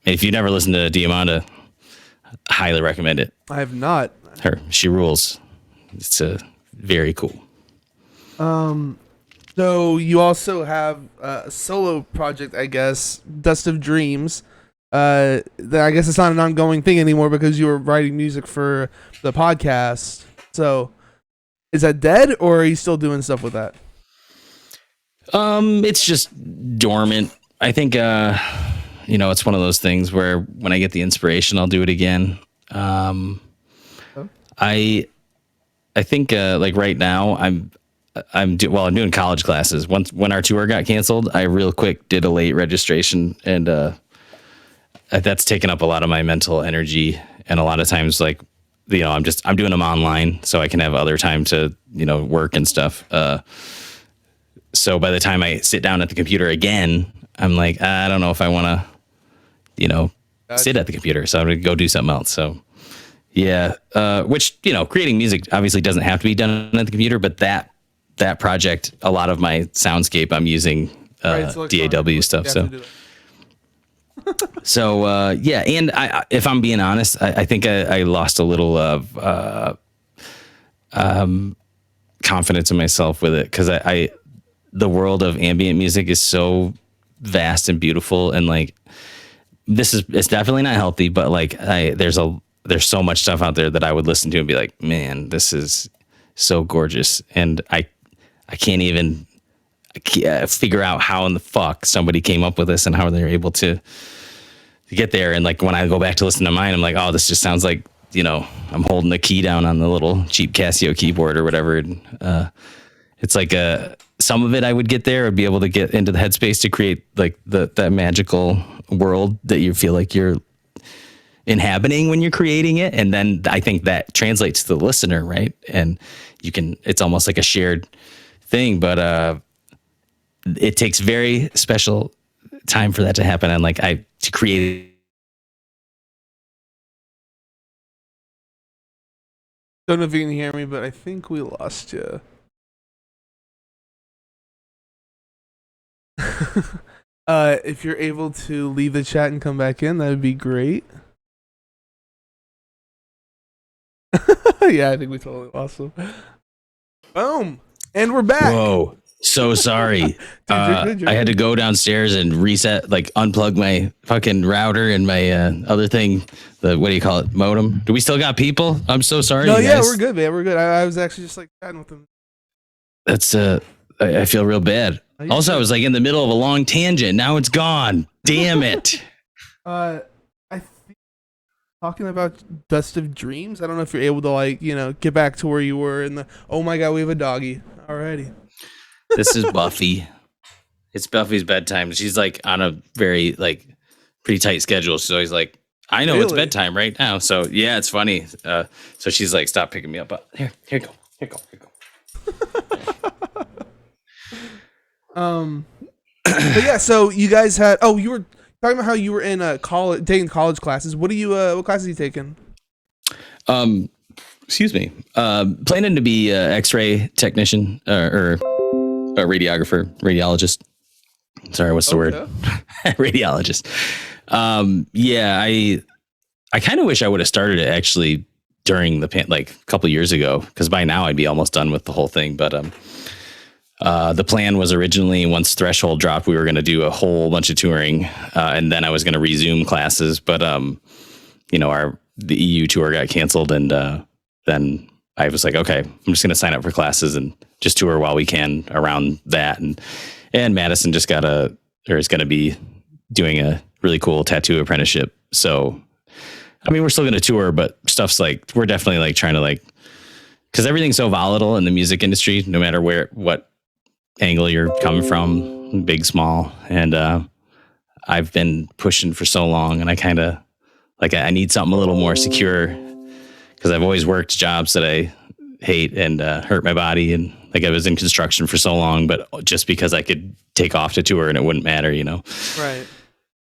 If you've never listened to Diamanda, I highly recommend it. I have not. She rules. It's very cool. So you also have a solo project, I guess, Dust of Dreams. That I guess it's not an ongoing thing anymore because you were writing music for the podcast. So is that dead, or are you still doing stuff with that? It's just dormant. I think it's one of those things where when I get the inspiration, I'll do it again. I think like right now I'm doing college classes. When our tour got canceled, I real quick did a late registration, and that's taken up a lot of my mental energy. And a lot of times, like, I'm doing them online so I can have other time to, work and stuff. So by the time I sit down at the computer again, I'm like, I don't know if I want to, sit at the computer. So I'm going to go do something else. So yeah. Which, creating music obviously doesn't have to be done at the computer, but that project, a lot of my soundscape, I'm using DAW stuff. So So yeah, and if I'm being honest, I think I lost a little of confidence in myself with it because the world of ambient music is so vast and beautiful, and like it's definitely not healthy, but like there's so much stuff out there that I would listen to and be like, man, this is so gorgeous, and I can't even figure out how in the fuck somebody came up with this and how they're able to get there. And like when I go back to listen to mine, I'm like, oh, this just sounds like, I'm holding the key down on the little cheap Casio keyboard or whatever. And, it's like some of it I would get there, I'd be able to get into the headspace to create like that magical world that you feel like you're inhabiting when you're creating it. And then I think that translates to the listener, right? And it's almost like a shared thing, but it takes very special time for that to happen. And like to create. Don't know if you can hear me, but I think we lost you. If you're able to leave the chat and come back in, that would be great. Yeah, I think we totally lost him. Boom. And we're back. Whoa. So sorry. Dude, I had to go downstairs and reset, like unplug my fucking router and my other thing. What do you call it? Modem. Do we still got people? I'm so sorry. No, yeah, guys. we're good, man. We're good. I was actually just like chatting with them. That's I feel real bad. Also, I was like in the middle of a long tangent. Now it's gone. Damn it. I think talking about Dust of Dreams. I don't know if you're able to like, get back to where you were in the. Oh my God, we have a doggy. Alrighty. This is Buffy. It's Buffy's bedtime. She's like on a very like pretty tight schedule. So he's like, I know it's bedtime right now. So yeah, it's funny. So she's like, stop picking me up. But here you go. But yeah, so you guys had. Oh, you were talking about how you were in taking college classes. What classes are you taking? Excuse me. Planning to be a X-ray technician or a radiologist. Sorry, what's the word? Radiologist. Yeah, I kind of wish I would have started it actually during the like a couple years ago, because by now I'd be almost done with the whole thing. But the plan was originally, once Threshold dropped, we were going to do a whole bunch of touring, and then I was going to resume classes. But the EU tour got canceled, and then I was like, okay, I'm just going to sign up for classes and just tour while we can around that. And Madison just is going to be doing a really cool tattoo apprenticeship. So, I mean, we're still going to tour, but stuff's like, we're definitely like trying to like, because everything's so volatile in the music industry, no matter what angle you're coming from, big, small. And I've been pushing for so long, and I kind of like, I need something a little more secure, because I've always worked jobs that I hate and hurt my body. And like I was in construction for so long, but just because I could take off to tour and it wouldn't matter, Right.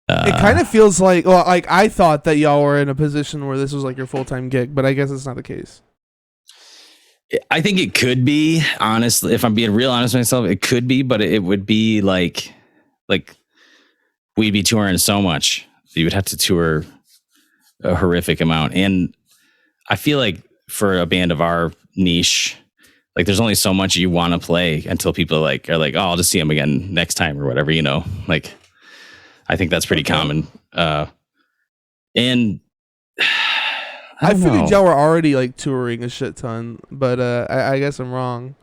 It kind of feels like, well, like I thought that y'all were in a position where this was like your full-time gig, but I guess it's not the case. I think it could be, honestly, if I'm being real honest with myself, it could be, but it would be like we'd be touring so much. You would have to tour a horrific amount. And I feel like for a band of our niche, like there's only so much you want to play until people are like, oh, I'll just see them again next time or whatever, like I think that's pretty common. And I figured y'all were already like touring a shit ton, but I guess I'm wrong.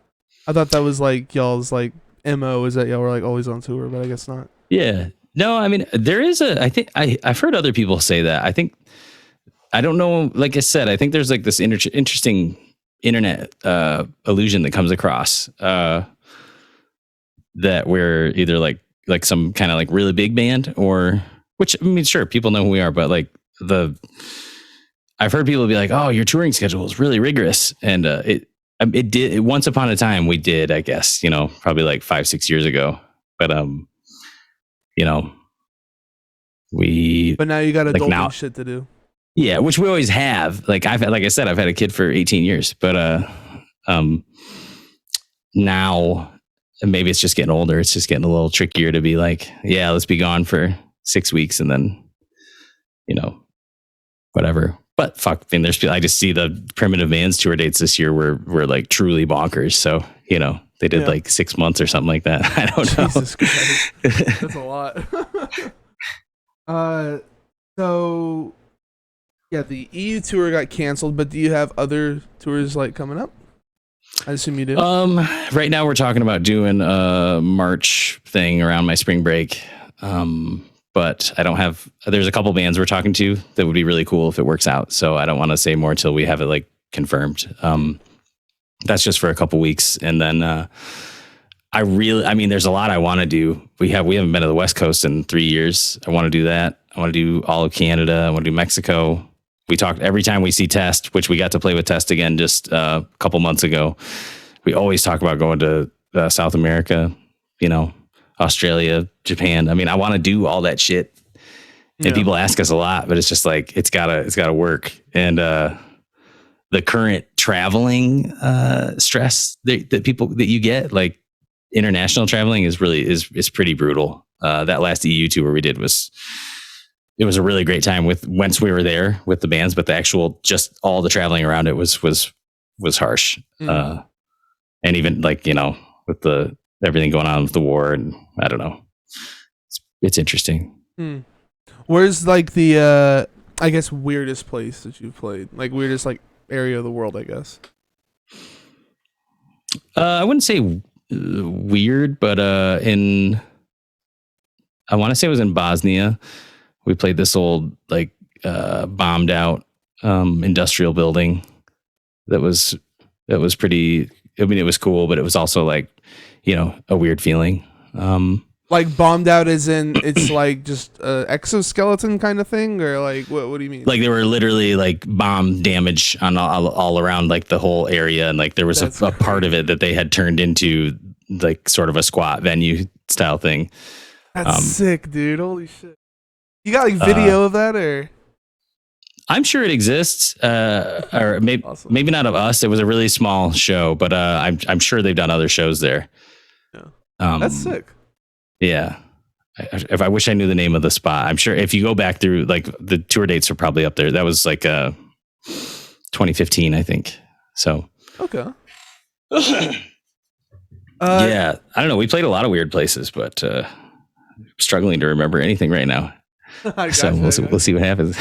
I thought that was like y'all's like MO, is that y'all were like always on tour, but I guess not. Yeah. No, I mean, there is I think I've heard other people say that. I don't know. Like I said, I think there's like this interesting internet illusion that comes across that we're either like some kind of like really big band, or, which, I mean, sure, people know who we are, but like I've heard people be like, oh, your touring schedule is really rigorous. And it did, once upon a time we did, I guess, probably like 5-6 years ago. But, but now you got like adult shit to do. Yeah, which we always have. Like like I said, I've had a kid for 18 years, but now maybe it's just getting older. It's just getting a little trickier to be like, yeah, let's be gone for 6 weeks and then, whatever. But fuck, I mean, I just see the Primitive Man's tour dates this year were like truly bonkers. So, they did like 6 months or something like that. I don't know. Jesus Christ. That's a lot. So yeah, the EU tour got canceled, but do you have other tours like coming up? I assume you do. Right now we're talking about doing a March thing around my spring break. But I don't have, there's a couple bands we're talking to that would be really cool if it works out. So I don't want to say more till we have it like confirmed. That's just for a couple weeks. And then, there's a lot I want to do. We haven't been to the West Coast in 3 years. I want to do that. I want to do all of Canada. I want to do Mexico. We talked every time we see Test, which we got to play with Test again just a couple months ago. We always talk about going to South America, Australia, Japan. I mean, I want to do all that shit. And people ask us a lot, but it's just like, it's gotta work. And, the current traveling, stress that you get, like international traveling is pretty brutal. That last EU tour we did was a really great time once we were there with the bands, but the actual, just all the traveling around it was harsh. And even like, with everything going on with the war, and I don't know. It's interesting. Where's like the I guess weirdest place that you've played? Like weirdest like area of the world, I guess. I wouldn't say weird, but I want to say it was in Bosnia. We played this old like bombed out industrial building that was pretty, I mean, it was cool, but it was also like, a weird feeling. Like bombed out as in it's like just a exoskeleton kind of thing, or like what do you mean? Like there were literally like bomb damage on all around like the whole area, and like there was a part of it that they had turned into like sort of a squat venue style thing. That's sick, dude. Holy shit. You got like video of that, or? I'm sure it exists, or maybe Awesome. Maybe not of us. It was a really small show, but I'm sure they've done other shows there. Yeah. That's sick. Yeah. If I wish I knew the name of the spot. I'm sure if you go back through, like the tour dates are probably up there. That was like 2015, I think. So. Okay. Yeah, I don't know. We played a lot of weird places, but struggling to remember anything right now. So we'll see what happens.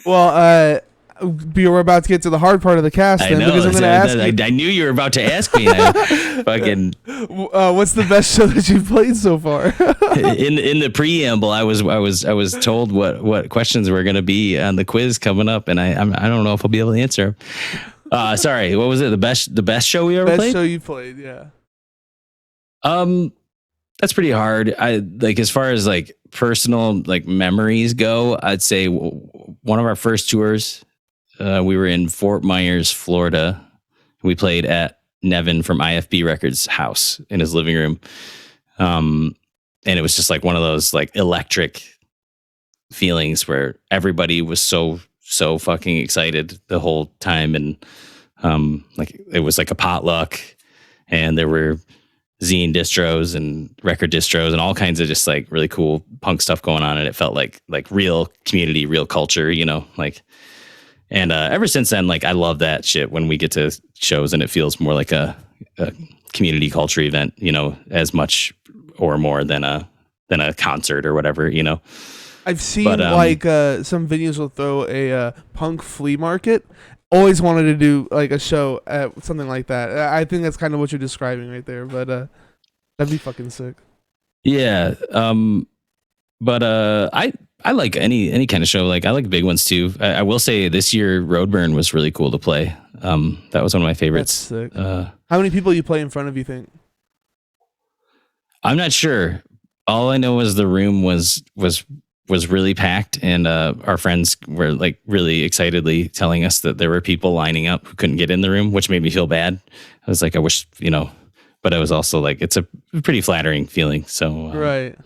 Well, we're about to get to the hard part of the cast. Then, because I'm going to ask you. I knew you were about to ask me. Fucking. What's the best show that you've played so far? in the preamble, I was told what questions were going to be on the quiz coming up, and I don't know if I'll be able to answer. Sorry, what was it? The best show we ever played? Best show you played, yeah. That's pretty hard. I like as far as like personal like memories go. I'd say one of our first tours. We were in Fort Myers, Florida. We played at Nevin from IFB Records' house in his living room. And it was just like one of those like electric feelings where everybody was so fucking excited the whole time. And like it was like a potluck, and there were zine distros and record distros and all kinds of just like really cool punk stuff going on. And it felt like real community, real culture, like. And ever since then, like I love that shit when we get to shows and it feels more like a community culture event, as much or more than a concert or whatever, I've seen some videos will throw a punk flea market. Always wanted to do like a show at something like that. I think that's kind of what you're describing right there, but that'd be fucking sick. Yeah. But I like any kind of show. Like I like big ones too. I will say this year Roadburn was really cool to play. That was one of my favorites. That's sick. How many people you play in front of, you think? I'm not sure. All I know was the room was really packed, and our friends were like really excitedly telling us that there were people lining up who couldn't get in the room, which made me feel bad. I was like, I wish, but it was also like it's a pretty flattering feeling. So right.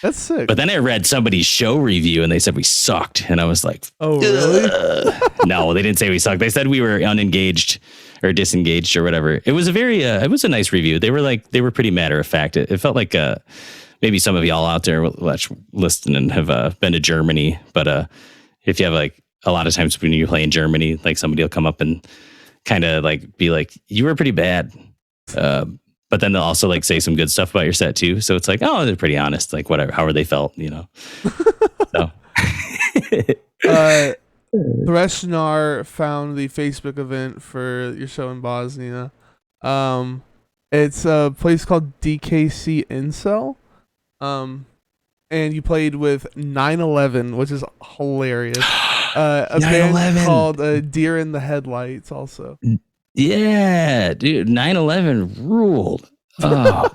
That's sick. But then I read somebody's show review and they said we sucked. And I was like, oh, really? No, they didn't say we sucked. They said we were unengaged or disengaged or whatever. It was a very, it was a nice review. They were pretty matter of fact. It felt like maybe some of y'all out there will listen and have been to Germany, but if you have like a lot of times when you play in Germany, like somebody will come up and kind of like be like, you were pretty bad. But then they'll also like say some good stuff about your set too. So it's like, oh, they're pretty honest, like whatever, however they felt, you know. So Threshnar found the Facebook event for your show in Bosnia. It's a place called DKC Incel. And you played with 9/11, which is hilarious. A 9/11 band called Deer in the Headlights also. Yeah, dude, 9/11 ruled. Oh.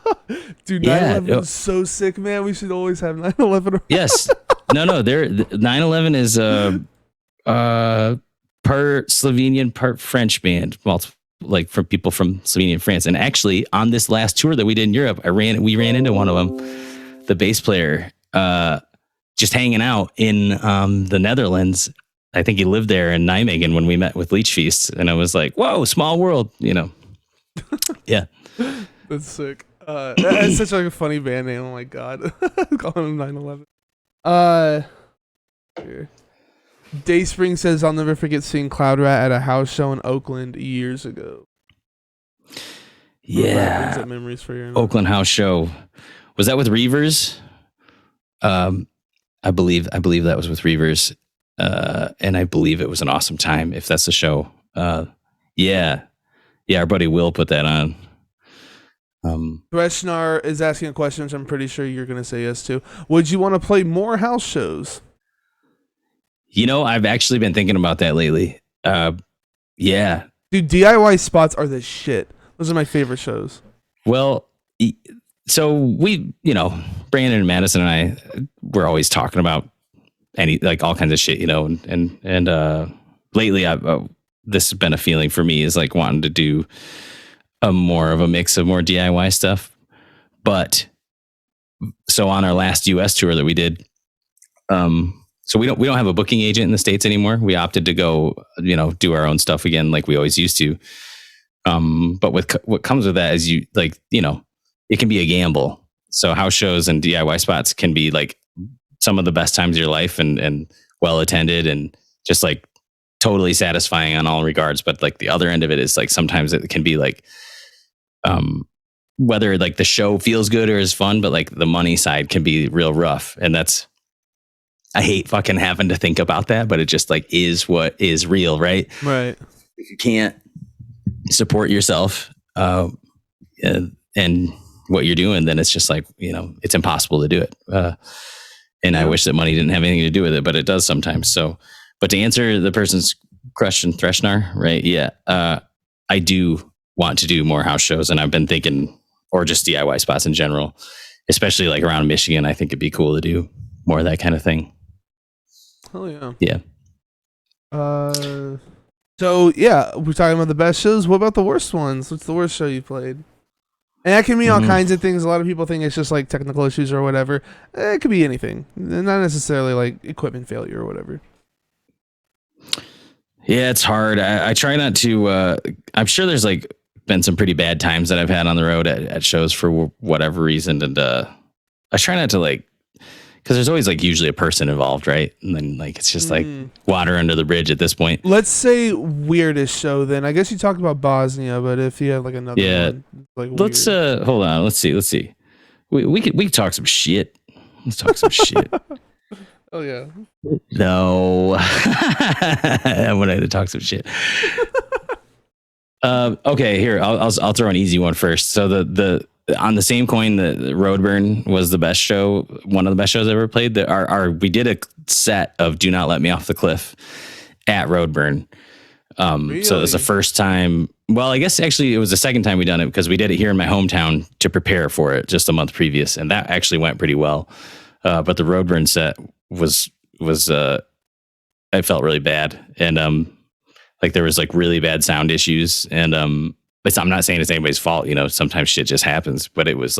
Dude, 9/11 was so sick, man. We should always have 9/11 around. Yes. No, 9/11 is part Slovenian, part French band, like from people from Slovenia and France. And actually, on this last tour that we did in Europe, we ran into one of them, the bass player, just hanging out in the Netherlands. I think he lived there in Nijmegen when we met with Leech Feast, and I was like, "Whoa, small world," you know. Yeah, that's sick. That's such like a funny band name. Oh my god, calling them 9/11. Here. Dayspring says, "I'll never forget seeing Cloud Rat at a house show in Oakland years ago." Yeah, brings up memories for you. Oakland house show. Was that with Reavers? I believe that was with Reavers. And I believe it was an awesome time. If that's the show, yeah, our buddy Will put that on. Threshnar is asking a question, which I'm pretty sure you're going to say yes to. Would you want to play more house shows? You know, I've actually been thinking about that lately. Yeah, dude, DIY spots are the shit. Those are my favorite shows. Well, so we, you know, Brandon and Madison and I, we're always talking about all kinds of shit, you know, and lately this has been a feeling for me, is like wanting to do a more of a mix of more DIY stuff. But so on our last US tour that we did, so we don't have a booking agent in the States anymore. We opted to go, you know, do our own stuff again, like we always used to. But what comes with that is you know, it can be a gamble. So house shows and DIY spots can be like some of the best times of your life and well attended and just like totally satisfying on all regards. But like the other end of it is like sometimes it can be like whether like the show feels good or is fun, but like the money side can be real rough. And I hate fucking having to think about that, but it just like is what is real, right? Right. If you can't support yourself and what you're doing, then it's just like, you know, it's impossible to do it. And I wish that money didn't have anything to do with it, but it does sometimes. So, but to answer the person's question, Threshnar, right? Yeah. I do want to do more house shows, and I've been thinking, or just DIY spots in general, especially like around Michigan. I think it'd be cool to do more of that kind of thing. Oh yeah. Yeah. So yeah, we're talking about the best shows. What about the worst ones? What's the worst show you played? And that can mean all kinds of things. A lot of people think it's just like technical issues or whatever. It could be anything, not necessarily like equipment failure or whatever. Yeah, it's hard. I try not to. I'm sure there's like been some pretty bad times that I've had on the road at shows for whatever reason, and I try not to like, because there's always like usually a person involved, right? And then like it's just like water under the bridge at this point. Let's say weirdest show then. I guess you talked about Bosnia, but if you have like another one, like let's hold on. Let's see. We could talk some shit. Let's talk some shit. Oh yeah. No, I wanted to talk some shit. Okay, here I'll throw an easy one first. So the on the same coin, the Roadburn was the best show, one of the best shows I ever played. We did a set of "Do Not Let Me Off the Cliff" at Roadburn. Really? So it was the first time. Well, I guess actually it was the second time we done it, because we did it here in my hometown to prepare for it just a month previous, and that actually went pretty well. But the Roadburn set was I felt really bad, and like there was like really bad sound issues, and I'm not saying it's anybody's fault, you know, sometimes shit just happens, but it was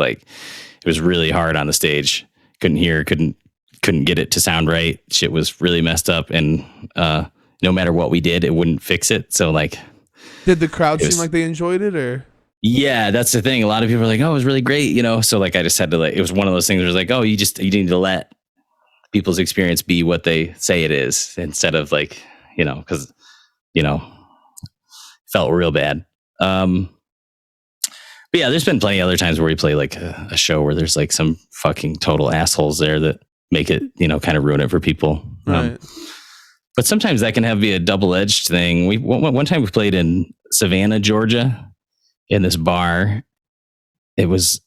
really hard on the stage. Couldn't hear, couldn't get it to sound right. Shit was really messed up, and no matter what we did, it wouldn't fix it. So like, did the crowd seem like they enjoyed it, or? Yeah, that's the thing. A lot of people are like, "Oh, it was really great," So like, I just had to it was one of those things where it was like, "Oh, you need to let people's experience be what they say it is instead of like, because you know, felt real bad." Um, but yeah, there's been plenty of other times where we play like a show where there's like some fucking total assholes there that make it, kind of ruin it for people. Right. But sometimes that can be a double-edged thing. One time we played in Savannah, Georgia, in this bar. It was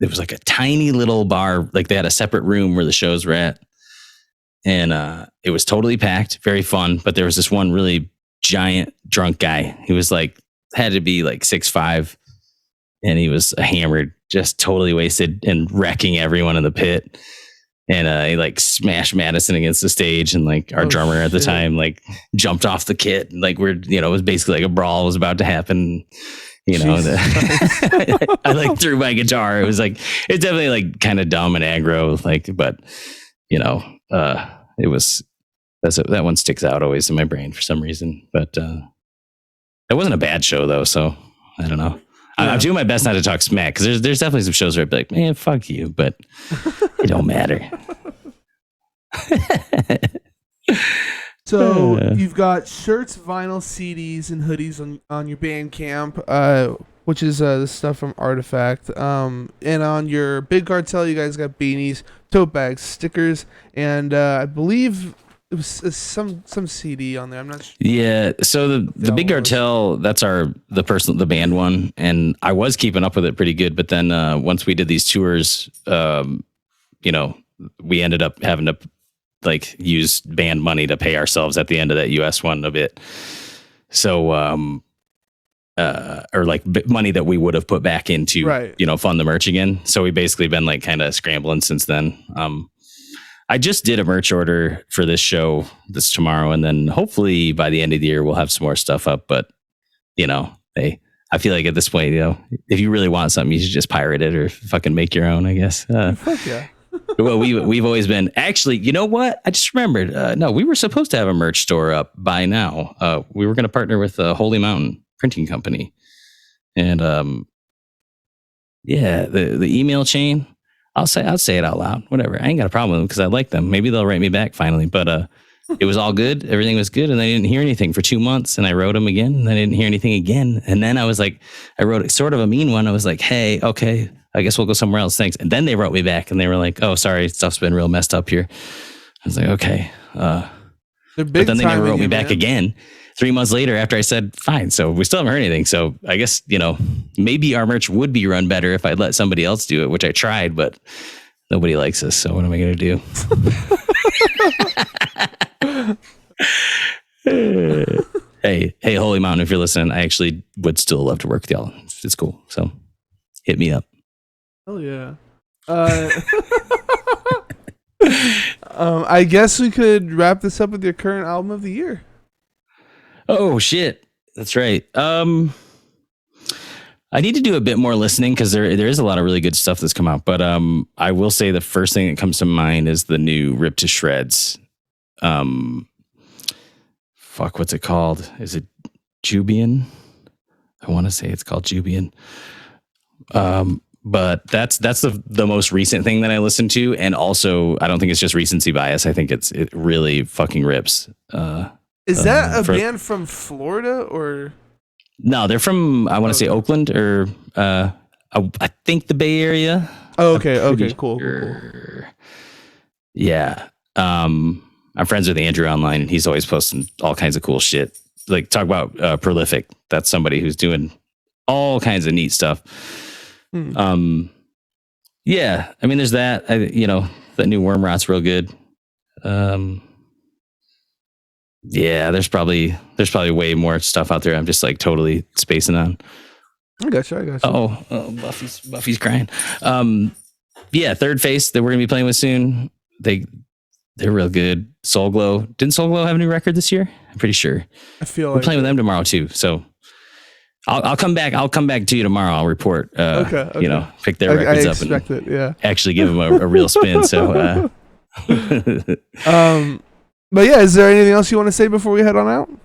like a tiny little bar, like they had a separate room where the shows were at, and it was totally packed, very fun. But there was this one really giant drunk guy. He was like had to be like 6'5", and he was hammered, just totally wasted and wrecking everyone in the pit. And he like smashed Madison against the stage, and like our drummer at the time like jumped off the kit, and like it was basically like a brawl was about to happen. I like threw my guitar. It was like it's definitely like kind of dumb and aggro, like, but it was that one sticks out always in my brain for some reason. But it wasn't a bad show though, so I don't know. Yeah. I'm doing my best not to talk smack because there's definitely some shows where I'd be like, man, fuck you, but it don't matter. So you've got shirts, vinyl, CDs, and hoodies on your Bandcamp, which is the stuff from Artifact. And on your Big Cartel, you guys got beanies, tote bags, stickers, and I believe it was some CD on there. I'm not sure. Yeah. So the Big Cartel, that's the band one, and I was keeping up with it pretty good. But then once we did these tours, we ended up having to like use band money to pay ourselves at the end of that US one a bit. So, or like money that we would have put back into, right, fund the merch again. So we basically been like kind of scrambling since then. I just did a merch order for this show this tomorrow, and then hopefully by the end of the year we'll have some more stuff up. But I feel like at this point, if you really want something, you should just pirate it or fucking make your own, I guess. Fuck yeah. Well, we've always been actually. You know what? I just remembered. No, we were supposed to have a merch store up by now. We were going to partner with Holy Mountain Printing Company, and the email chain. I'll say it out loud. Whatever. I ain't got a problem with them because I like them. Maybe they'll write me back finally. But it was all good. Everything was good, and I didn't hear anything for 2 months. And I wrote them again, and I didn't hear anything again. And then I was like, I wrote sort of a mean one. I was like, hey, okay, I guess we'll go somewhere else. Thanks. And then they wrote me back, and they were like, oh, sorry, stuff's been real messed up here. I was like, okay. But then they never wrote me back again. 3 months later, after I said fine, so we still haven't heard anything. So I guess maybe our merch would be run better if I'd let somebody else do it, which I tried, but nobody likes us. So what am I going to do? Hey, Holy Mountain, if you're listening, I actually would still love to work with y'all. It's cool. So hit me up. Oh yeah. I guess we could wrap this up with your current album of the year. Oh shit, that's right. I need to do a bit more listening because there is a lot of really good stuff that's come out. But I will say the first thing that comes to mind is the new Ripped to Shreds. What's it called? Is it Jubian? I want to say it's called Jubian. But that's the most recent thing that I listened to, and also I don't think it's just recency bias. I think it really fucking rips. Is that a band from Florida or? No, they're from I want to say Oakland or I think the Bay Area. Oh, okay, cool. Yeah, I'm friends with Andrew online, and he's always posting all kinds of cool shit. Like talk about prolific. That's somebody who's doing all kinds of neat stuff. Yeah, I mean, there's that. That new Worm Rot's real good. Yeah, there's probably way more stuff out there. I'm just like totally spacing on. I got you. Oh, Buffy's crying. Yeah, Third Face that we're gonna be playing with soon. They're real good. Soul Glow. Didn't Soul Glow have a new record this year? I'm pretty sure. I feel we're playing with them tomorrow too. So I'll come back. I'll come back to you tomorrow. I'll report. Okay. Pick their records up and actually give them a real spin. So. But yeah, is there anything else you want to say before we head on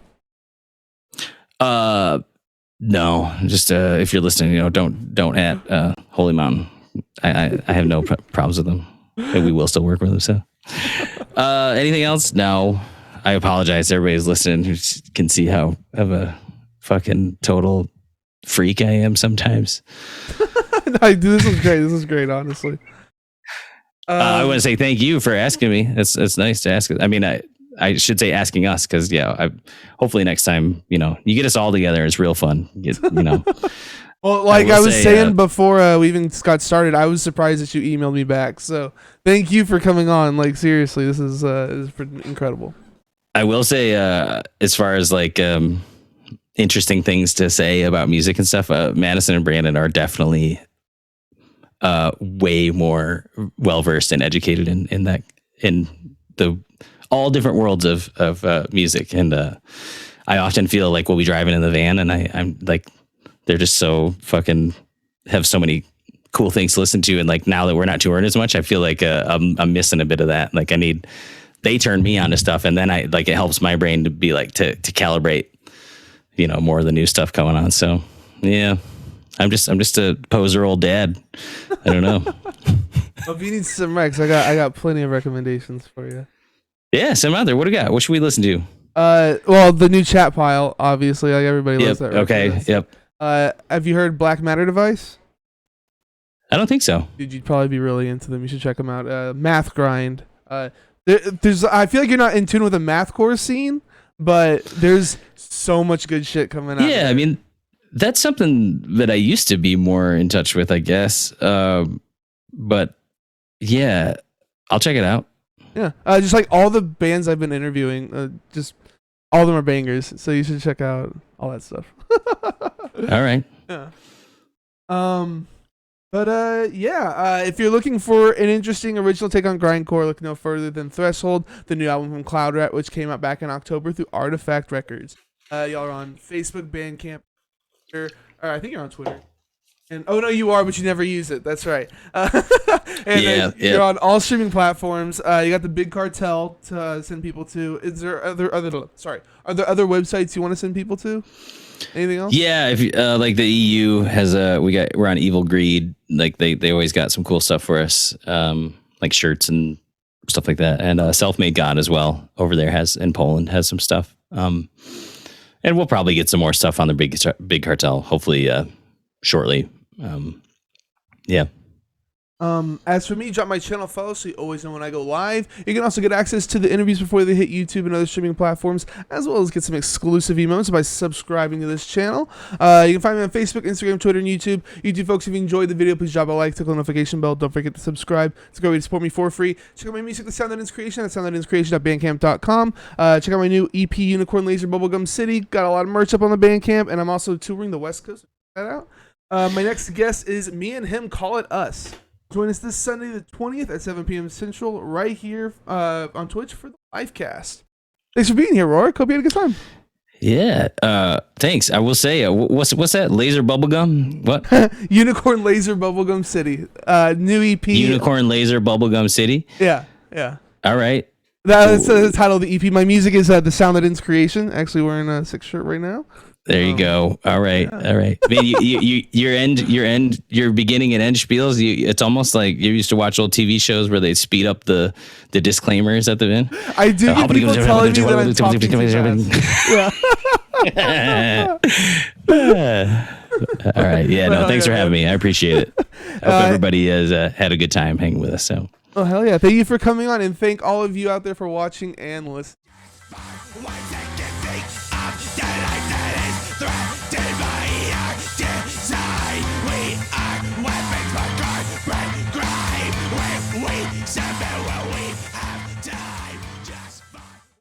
out? No, just if you're listening, don't at Holy Mountain. I have no problems with them. And we will still work with them. So, anything else? No. I apologize. Everybody's listening who can see how of a fucking total freak I am sometimes. No, dude, this is great. This is great, honestly. I want to say thank you for asking me. It's nice to ask. I mean, I should say asking us because hopefully next time you get us all together. It's real fun. Well, like I was saying before we even got started, I was surprised that you emailed me back. So thank you for coming on. Like seriously, this is incredible. I will say, as far as like interesting things to say about music and stuff, Madison and Brandon are definitely way more well versed and educated in the all different worlds of music. And I often feel like we'll be driving in the van, and I'm like, they're just so fucking have so many cool things to listen to. And like now that we're not touring as much, I feel like I'm missing a bit of that. Like they turn me on to stuff, and then it helps my brain to be like to calibrate, more of the new stuff going on. So yeah, I'm just a poser old dad. I don't know. Well, if you need some recs, I got plenty of recommendations for you. Yeah, some out there. What do we got? What should we listen to? Well, the new Chat Pile, obviously, like everybody loves that. Okay. Yep. Have you heard Black Matter Device? I don't think so. Dude, you'd probably be really into them. You should check them out. Math Grind. There's. I feel like you're not in tune with the mathcore scene, but there's so much good shit coming out. Yeah, I mean, that's something that I used to be more in touch with, I guess. But yeah, I'll check it out. Yeah, just like all the bands I've been interviewing, just all of them are bangers. So you should check out all that stuff. All right. Yeah. If you're looking for an interesting original take on grindcore, look no further than Threshold, the new album from Cloud Rat, which came out back in October through Artifact Records. Y'all are on Facebook, Bandcamp, or I think you're on Twitter. And oh no, you are, but you never use it. That's right. You're on all streaming platforms. You got the Big Cartel to send people to. Is there are there other websites you want to send people to? Anything else? Yeah, if like the EU has we're on Evil Greed. Like they always got some cool stuff for us, like shirts and stuff like that. And Self-Made God as well over there in Poland has some stuff. And we'll probably get some more stuff on the Big Cartel, hopefully shortly. Yeah. As for me, drop my channel follow so you always know when I go live. You can also get access to the interviews before they hit YouTube and other streaming platforms, as well as get some exclusive emotes by subscribing to this channel. You can find me on Facebook, Instagram, Twitter, and YouTube. YouTube folks, if you enjoyed the video, please drop a like, click on the notification bell. Don't forget to subscribe. It's a great way to support me for free. Check out my music, The Sound That Is Creation, at soundthatIsCreation.bandcamp.com. Check out my new EP, Unicorn Laser Bubblegum City. Got a lot of merch up on the Bandcamp, and I'm also touring the West Coast. Check that out. My next guest is Me and Him Call It Us. Join us this Sunday the 20th at 7 p.m. Central right here on Twitch for the live cast. Thanks for being here, Rorik. Hope you had a good time. Yeah. Thanks. I will say, what's that? Laser Bubblegum? What? Unicorn Laser Bubblegum City. New EP. Unicorn Laser Bubblegum City? Yeah. All right. That's the title of the EP. My music is The Sound That Is Creation. Actually wearing a 6 shirt right now. There you go. All right. Yeah. All right. Man, your beginning and end spiels. It's almost like you used to watch old TV shows where they speed up the disclaimers at the end. I do get people telling me that I'm talking too fast. Yeah. All right. Yeah. No, thanks for having me. I appreciate it. I hope everybody has had a good time hanging with us. So. Oh, hell yeah. Thank you for coming on, and thank all of you out there for watching and listening. Threatened by